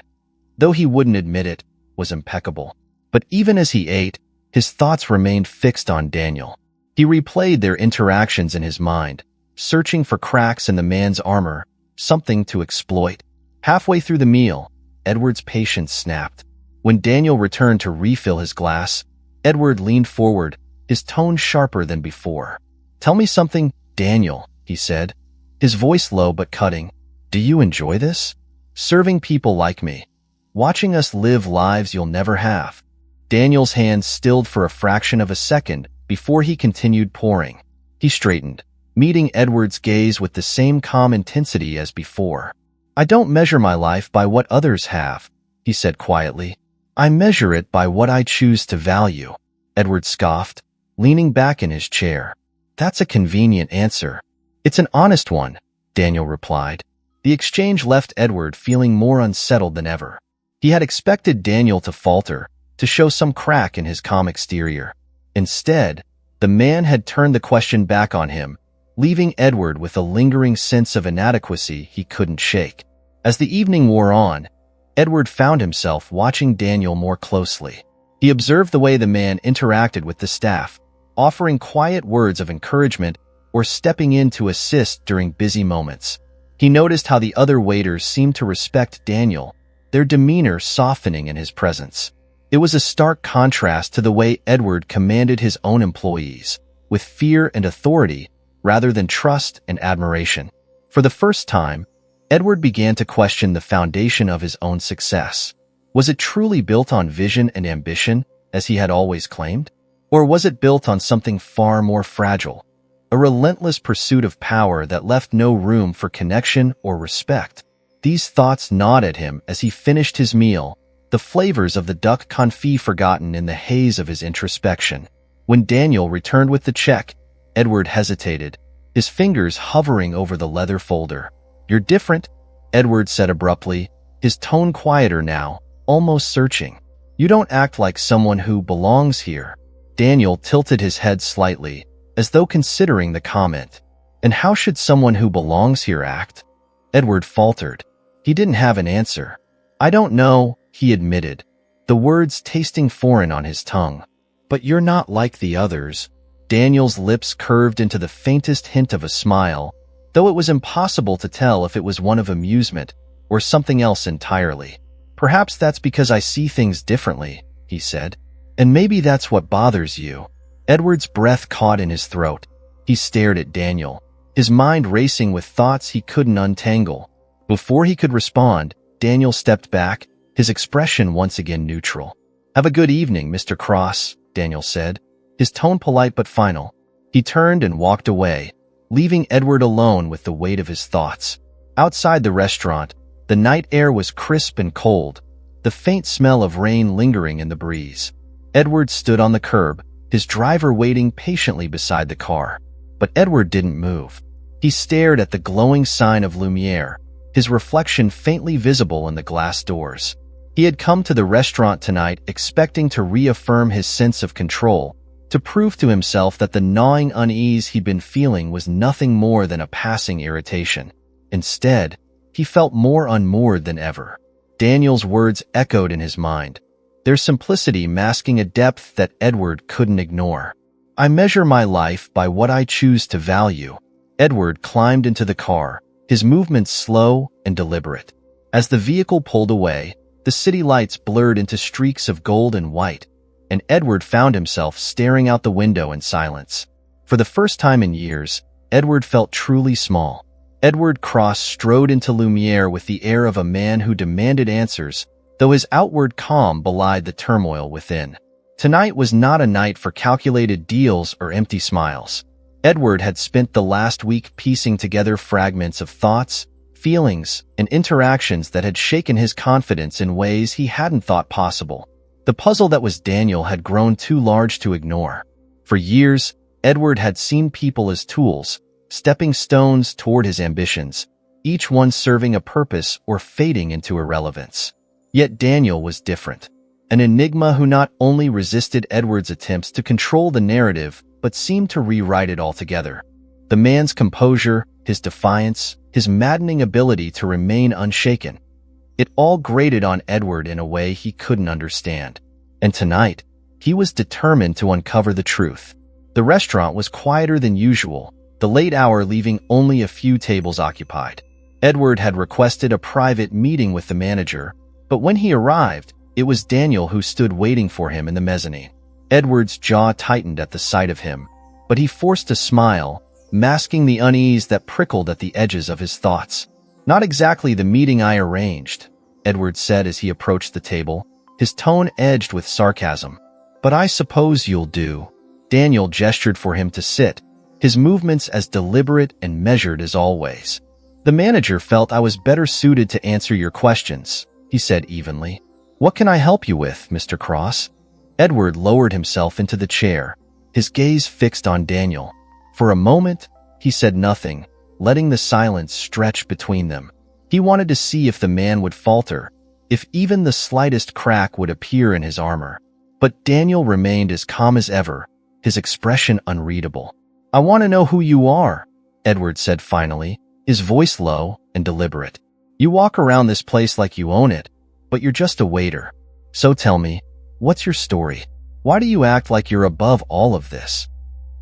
though he wouldn't admit it, was impeccable. But even as he ate, his thoughts remained fixed on Daniel. He replayed their interactions in his mind, searching for cracks in the man's armor, something to exploit. Halfway through the meal, Edward's patience snapped. When Daniel returned to refill his glass, Edward leaned forward, his tone sharper than before. "Tell me something, Daniel," he said, his voice low but cutting. "Do you enjoy this? Serving people like me? Watching us live lives you'll never have?" Daniel's hands stilled for a fraction of a second before he continued pouring. He straightened, meeting Edward's gaze with the same calm intensity as before. "I don't measure my life by what others have," he said quietly. "I measure it by what I choose to value." Edward scoffed, leaning back in his chair. "That's a convenient answer." "It's an honest one," Daniel replied. The exchange left Edward feeling more unsettled than ever. He had expected Daniel to falter, to show some crack in his calm exterior. Instead, the man had turned the question back on him, leaving Edward with a lingering sense of inadequacy he couldn't shake. As the evening wore on, Edward found himself watching Daniel more closely. He observed the way the man interacted with the staff, offering quiet words of encouragement or stepping in to assist during busy moments. He noticed how the other waiters seemed to respect Daniel, their demeanor softening in his presence. It was a stark contrast to the way Edward commanded his own employees, with fear and authority rather than trust and admiration. For the first time, Edward began to question the foundation of his own success. Was it truly built on vision and ambition, as he had always claimed? Or was it built on something far more fragile, a relentless pursuit of power that left no room for connection or respect? These thoughts gnawed at him as he finished his meal, the flavors of the duck confit forgotten in the haze of his introspection. When Daniel returned with the check, Edward hesitated, his fingers hovering over the leather folder. "You're different," Edward said abruptly, his tone quieter now, almost searching. "You don't act like someone who belongs here." Daniel tilted his head slightly, as though considering the comment. "And how should someone who belongs here act?" Edward faltered. He didn't have an answer. "I don't know," he admitted, the words tasting foreign on his tongue. "But you're not like the others." Daniel's lips curved into the faintest hint of a smile, though it was impossible to tell if it was one of amusement or something else entirely. "Perhaps that's because I see things differently," he said. "And maybe that's what bothers you." Edward's breath caught in his throat. He stared at Daniel, his mind racing with thoughts he couldn't untangle. Before he could respond, Daniel stepped back, his expression once again neutral. "Have a good evening, Mr. Cross," Daniel said, his tone polite but final. He turned and walked away, leaving Edward alone with the weight of his thoughts. Outside the restaurant, the night air was crisp and cold, the faint smell of rain lingering in the breeze. Edward stood on the curb, his driver waiting patiently beside the car. But Edward didn't move. He stared at the glowing sign of Lumiere, his reflection faintly visible in the glass doors. He had come to the restaurant tonight expecting to reaffirm his sense of control, to prove to himself that the gnawing unease he'd been feeling was nothing more than a passing irritation. Instead, he felt more unmoored than ever. Daniel's words echoed in his mind, their simplicity masking a depth that Edward couldn't ignore. "I measure my life by what I choose to value." Edward climbed into the car, his movements slow and deliberate. As the vehicle pulled away, the city lights blurred into streaks of gold and white, and Edward found himself staring out the window in silence. For the first time in years, Edward felt truly small. Edward Cross strode into Lumiere with the air of a man who demanded answers, though his outward calm belied the turmoil within. Tonight was not a night for calculated deals or empty smiles. Edward had spent the last week piecing together fragments of thoughts, feelings, and interactions that had shaken his confidence in ways he hadn't thought possible. The puzzle that was Daniel had grown too large to ignore. For years, Edward had seen people as tools, stepping stones toward his ambitions, each one serving a purpose or fading into irrelevance. Yet Daniel was different. An enigma who not only resisted Edward's attempts to control the narrative, but seemed to rewrite it altogether. The man's composure, his defiance, his maddening ability to remain unshaken. It all grated on Edward in a way he couldn't understand. And tonight, he was determined to uncover the truth. The restaurant was quieter than usual, the late hour leaving only a few tables occupied. Edward had requested a private meeting with the manager, but when he arrived, it was Daniel who stood waiting for him in the mezzanine. Edward's jaw tightened at the sight of him, but he forced a smile, masking the unease that prickled at the edges of his thoughts. "Not exactly the meeting I arranged," Edward said as he approached the table, his tone edged with sarcasm. "But I suppose you'll do." Daniel gestured for him to sit, his movements as deliberate and measured as always. "The manager felt I was better suited to answer your questions," he said evenly. "What can I help you with, Mr. Cross?" Edward lowered himself into the chair, his gaze fixed on Daniel. For a moment, he said nothing, letting the silence stretch between them. He wanted to see if the man would falter, if even the slightest crack would appear in his armor. But Daniel remained as calm as ever, his expression unreadable. "I want to know who you are," Edward said finally, his voice low and deliberate. "You walk around this place like you own it, but you're just a waiter. So tell me, what's your story? Why do you act like you're above all of this?"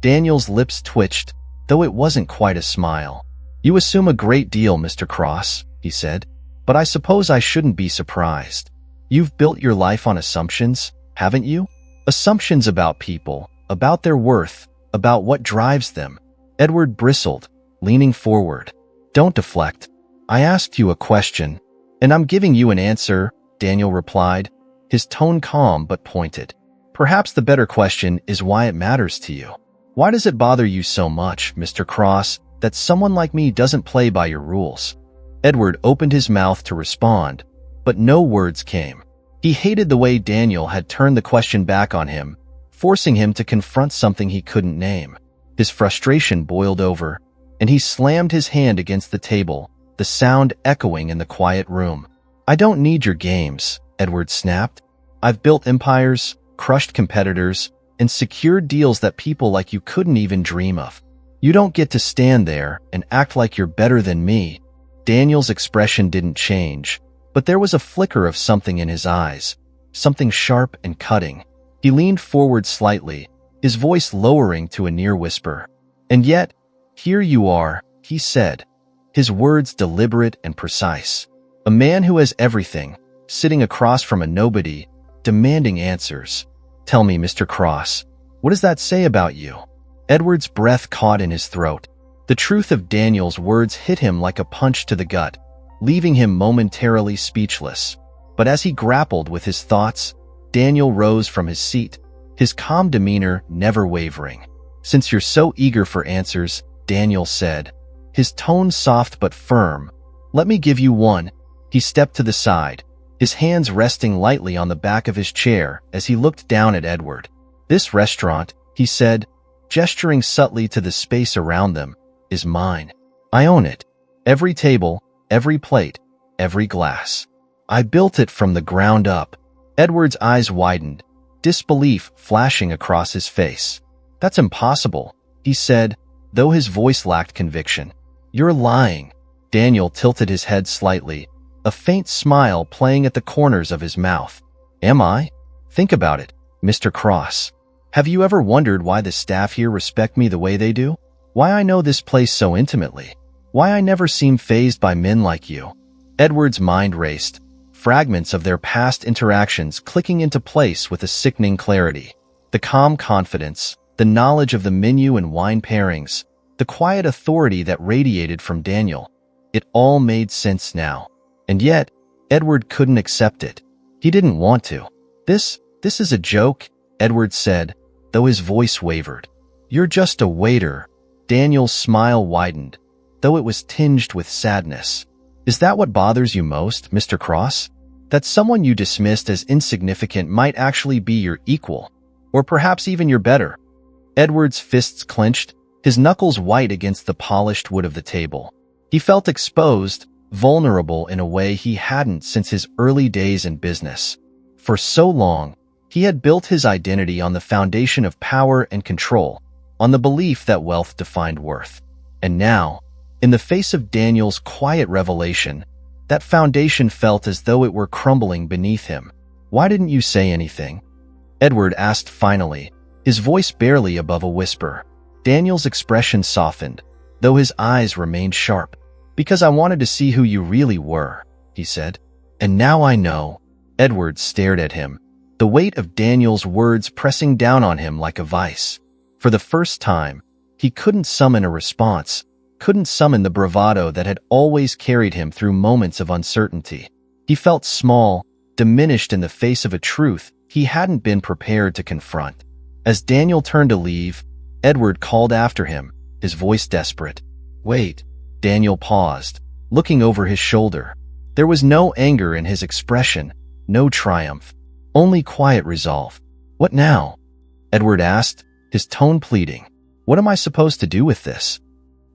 Daniel's lips twitched, though it wasn't quite a smile. "You assume a great deal, Mr. Cross," he said, "but I suppose I shouldn't be surprised. You've built your life on assumptions, haven't you? Assumptions about people, about their worth, about what drives them." Edward bristled, leaning forward. "Don't deflect. I asked you a question, and I'm giving you an answer," Daniel replied, his tone calm but pointed. "Perhaps the better question is why it matters to you. Why does it bother you so much, Mr. Cross, that someone like me doesn't play by your rules?" Edward opened his mouth to respond, but no words came. He hated the way Daniel had turned the question back on him, forcing him to confront something he couldn't name. His frustration boiled over, and he slammed his hand against the table, the sound echoing in the quiet room. "I don't need your games," Edward snapped. "I've built empires, crushed competitors, and secured deals that people like you couldn't even dream of. You don't get to stand there and act like you're better than me." Daniel's expression didn't change, but there was a flicker of something in his eyes, something sharp and cutting. He leaned forward slightly, his voice lowering to a near whisper. "And yet, here you are," he said, his words deliberate and precise. "A man who has everything, sitting across from a nobody, demanding answers. Tell me, Mr. Cross, what does that say about you?" Edward's breath caught in his throat. The truth of Daniel's words hit him like a punch to the gut, leaving him momentarily speechless. But as he grappled with his thoughts, Daniel rose from his seat, his calm demeanor never wavering. "Since you're so eager for answers," Daniel said, his tone soft but firm, "let me give you one." He stepped to the side, his hands resting lightly on the back of his chair as he looked down at Edward. "This restaurant," he said, gesturing subtly to the space around them, "is mine. I own it. Every table, every plate, every glass. I built it from the ground up." Edward's eyes widened, disbelief flashing across his face. "That's impossible," he said, though his voice lacked conviction. "You're lying." Daniel tilted his head slightly, a faint smile playing at the corners of his mouth. "Am I? Think about it, Mr. Cross. Have you ever wondered why the staff here respect me the way they do? Why I know this place so intimately? Why I never seem fazed by men like you?" Edward's mind raced, fragments of their past interactions clicking into place with a sickening clarity. The calm confidence, the knowledge of the menu and wine pairings, the quiet authority that radiated from Daniel. It all made sense now. And yet, Edward couldn't accept it. He didn't want to. This is a joke," Edward said, though his voice wavered. "You're just a waiter." Daniel's smile widened, though it was tinged with sadness. "Is that what bothers you most, Mr. Cross? That someone you dismissed as insignificant might actually be your equal, or perhaps even your better?" Edward's fists clenched, his knuckles white against the polished wood of the table. He felt exposed, vulnerable in a way he hadn't since his early days in business. For so long, he had built his identity on the foundation of power and control, on the belief that wealth defined worth. And now, in the face of Daniel's quiet revelation, that foundation felt as though it were crumbling beneath him. "Why didn't you say anything?" Edward asked finally, his voice barely above a whisper. Daniel's expression softened, though his eyes remained sharp. "Because I wanted to see who you really were," he said. "And now I know." Edward stared at him, the weight of Daniel's words pressing down on him like a vice. For the first time, he couldn't summon a response, couldn't summon the bravado that had always carried him through moments of uncertainty. He felt small, diminished in the face of a truth he hadn't been prepared to confront. As Daniel turned to leave, Edward called after him, his voice desperate. "Wait." Daniel paused, looking over his shoulder. There was no anger in his expression, no triumph, only quiet resolve. "What now?" Edward asked, his tone pleading. "What am I supposed to do with this?"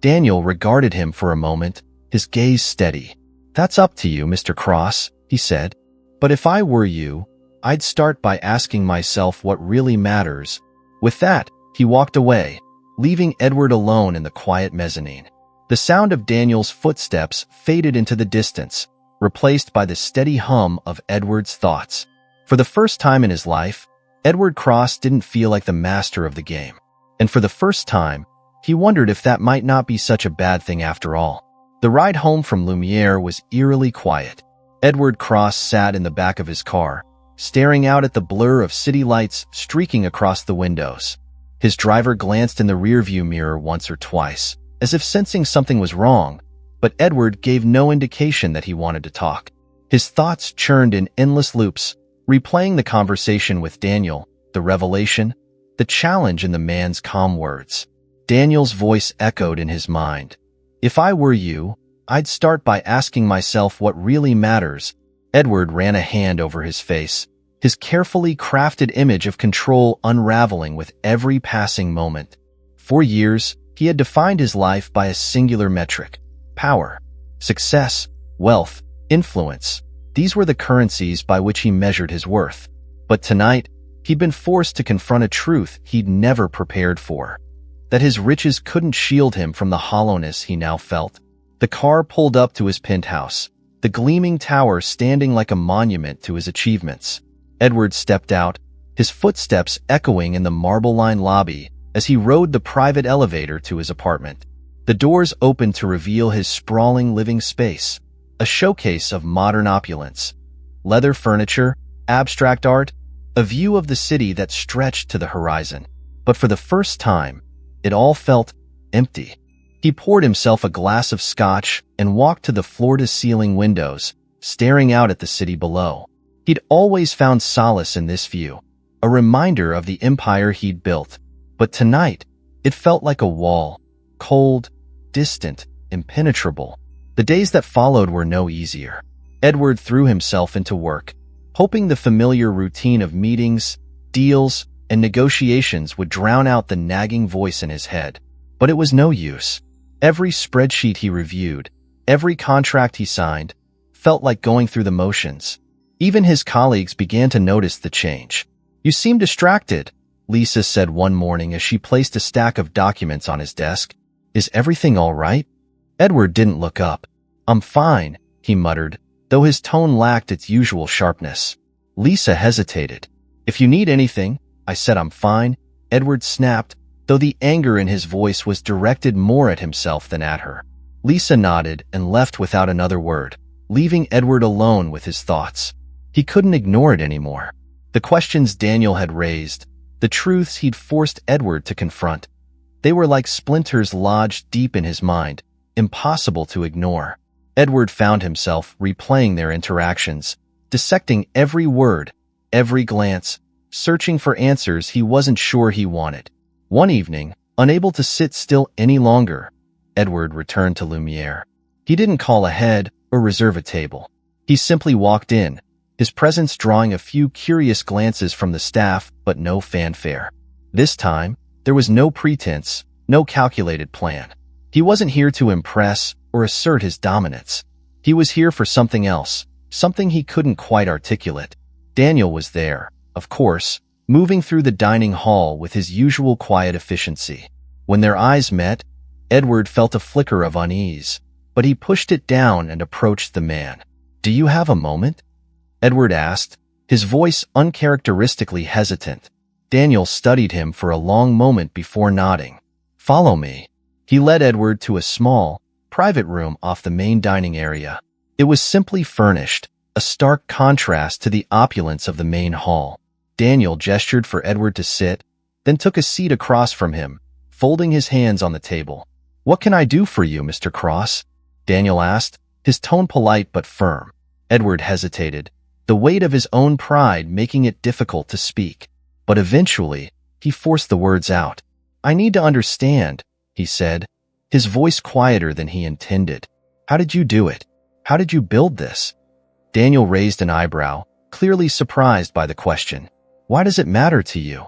Daniel regarded him for a moment, his gaze steady. "That's up to you, Mr. Cross," he said. "But if I were you, I'd start by asking myself what really matters." With that, he walked away, leaving Edward alone in the quiet mezzanine. The sound of Daniel's footsteps faded into the distance, replaced by the steady hum of Edward's thoughts. For the first time in his life, Edward Cross didn't feel like the master of the game. And for the first time, he wondered if that might not be such a bad thing after all. The ride home from Lumiere was eerily quiet. Edward Cross sat in the back of his car, staring out at the blur of city lights streaking across the windows. His driver glanced in the rearview mirror once or twice, as if sensing something was wrong, but Edward gave no indication that he wanted to talk. His thoughts churned in endless loops, replaying the conversation with Daniel, the revelation, the challenge in the man's calm words. Daniel's voice echoed in his mind. "If I were you, I'd start by asking myself what really matters." Edward ran a hand over his face, his carefully crafted image of control unraveling with every passing moment. For years, he had defined his life by a singular metric: power, success, wealth, influence. These were the currencies by which he measured his worth. But tonight, he'd been forced to confront a truth he'd never prepared for. That his riches couldn't shield him from the hollowness he now felt. The car pulled up to his penthouse, the gleaming tower standing like a monument to his achievements. Edward stepped out, his footsteps echoing in the marble-lined lobby as he rode the private elevator to his apartment. The doors opened to reveal his sprawling living space, a showcase of modern opulence. Leather furniture, abstract art, a view of the city that stretched to the horizon. But for the first time, it all felt empty. He poured himself a glass of scotch and walked to the floor-to-ceiling windows, staring out at the city below. He'd always found solace in this view, a reminder of the empire he'd built. But tonight, it felt like a wall, cold, distant, impenetrable. The days that followed were no easier. Edward threw himself into work, hoping the familiar routine of meetings, deals, and negotiations would drown out the nagging voice in his head. But it was no use. Every spreadsheet he reviewed, every contract he signed, felt like going through the motions. Even his colleagues began to notice the change. "You seem distracted," Lisa said one morning as she placed a stack of documents on his desk. "Is everything all right?" Edward didn't look up. "I'm fine," he muttered, though his tone lacked its usual sharpness. Lisa hesitated. "If you need anything," I said. "I'm fine," Edward snapped, though the anger in his voice was directed more at himself than at her. Lisa nodded and left without another word, leaving Edward alone with his thoughts. He couldn't ignore it anymore. The questions Daniel had raised, the truths he'd forced Edward to confront, they were like splinters lodged deep in his mind, impossible to ignore. Edward found himself replaying their interactions, dissecting every word, every glance, searching for answers he wasn't sure he wanted. One evening, unable to sit still any longer, Edward returned to Lumiere. He didn't call ahead or reserve a table. He simply walked in, his presence drawing a few curious glances from the staff, but no fanfare. This time, there was no pretense, no calculated plan. He wasn't here to impress or assert his dominance. He was here for something else, something he couldn't quite articulate. Daniel was there, of course, moving through the dining hall with his usual quiet efficiency. When their eyes met, Edward felt a flicker of unease, but he pushed it down and approached the man. "Do you have a moment?" Edward asked, his voice uncharacteristically hesitant. Daniel studied him for a long moment before nodding. "Follow me." He led Edward to a small, private room off the main dining area. It was simply furnished, a stark contrast to the opulence of the main hall. Daniel gestured for Edward to sit, then took a seat across from him, folding his hands on the table. "What can I do for you, Mr. Cross?" Daniel asked, his tone polite but firm. Edward hesitated, the weight of his own pride making it difficult to speak. But eventually, he forced the words out. "I need to understand," he said, his voice quieter than he intended. "How did you do it? How did you build this?" Daniel raised an eyebrow, clearly surprised by the question. "Why does it matter to you?"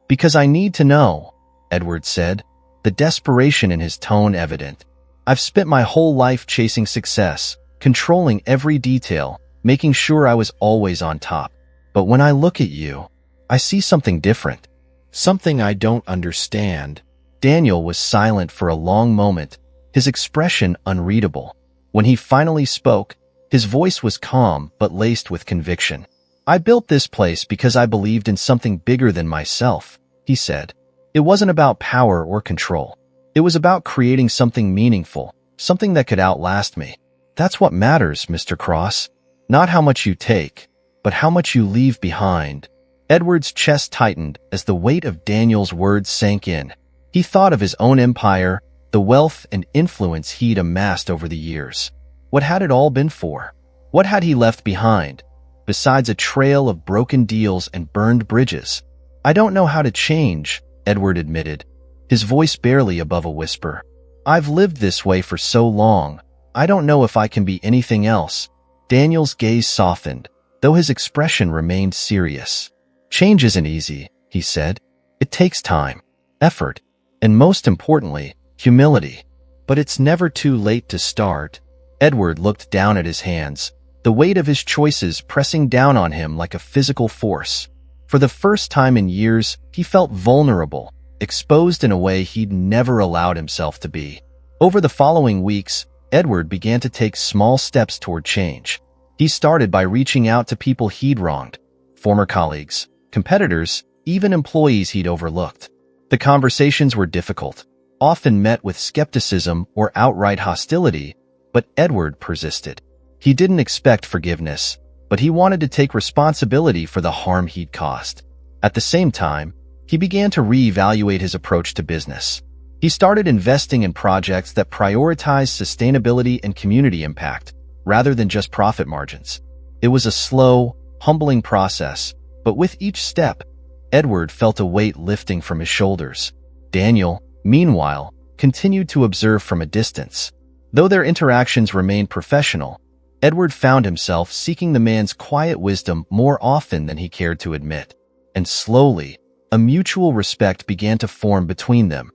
"Because I need to know," Edward said, the desperation in his tone evident. "I've spent my whole life chasing success, controlling every detail, making sure I was always on top. But when I look at you, I see something different. Something I don't understand." Daniel was silent for a long moment, his expression unreadable. When he finally spoke, his voice was calm but laced with conviction. "I built this place because I believed in something bigger than myself," he said. "It wasn't about power or control. It was about creating something meaningful, something that could outlast me. That's what matters, Mr. Cross. Not how much you take, but how much you leave behind." Edward's chest tightened as the weight of Daniel's words sank in. He thought of his own empire, the wealth and influence he'd amassed over the years. What had it all been for? What had he left behind, besides a trail of broken deals and burned bridges? "I don't know how to change," Edward admitted, his voice barely above a whisper. "I've lived this way for so long. I don't know if I can be anything else." Daniel's gaze softened, though his expression remained serious. "Change isn't easy," he said. "It takes time, effort, and most importantly, humility. But it's never too late to start." Edward looked down at his hands, the weight of his choices pressing down on him like a physical force. For the first time in years, he felt vulnerable, exposed in a way he'd never allowed himself to be. Over the following weeks, Edward began to take small steps toward change. He started by reaching out to people he'd wronged, former colleagues, competitors, even employees he'd overlooked. The conversations were difficult, often met with skepticism or outright hostility, but Edward persisted. He didn't expect forgiveness, but he wanted to take responsibility for the harm he'd caused. At the same time, he began to reevaluate his approach to business. He started investing in projects that prioritized sustainability and community impact, rather than just profit margins. It was a slow, humbling process, but with each step, Edward felt a weight lifting from his shoulders. Daniel, meanwhile, continued to observe from a distance. Though their interactions remained professional, Edward found himself seeking the man's quiet wisdom more often than he cared to admit. And slowly, a mutual respect began to form between them.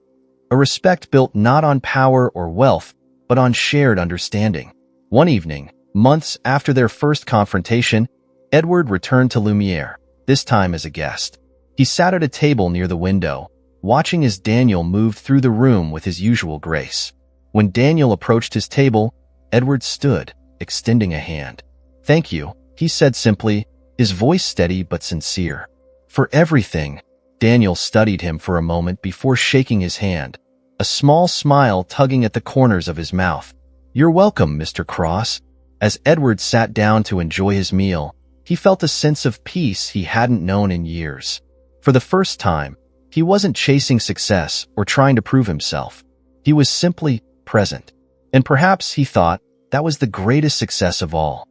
A respect built not on power or wealth, but on shared understanding. One evening, months after their first confrontation, Edward returned to Lumiere, this time as a guest. He sat at a table near the window, watching as Daniel moved through the room with his usual grace. When Daniel approached his table, Edward stood, extending a hand. "Thank you," he said simply, his voice steady but sincere. "For everything." Daniel studied him for a moment before shaking his hand, a small smile tugging at the corners of his mouth. "You're welcome, Mr. Cross." As Edward sat down to enjoy his meal, he felt a sense of peace he hadn't known in years. For the first time, he wasn't chasing success or trying to prove himself. He was simply present. And perhaps, he thought, that was the greatest success of all.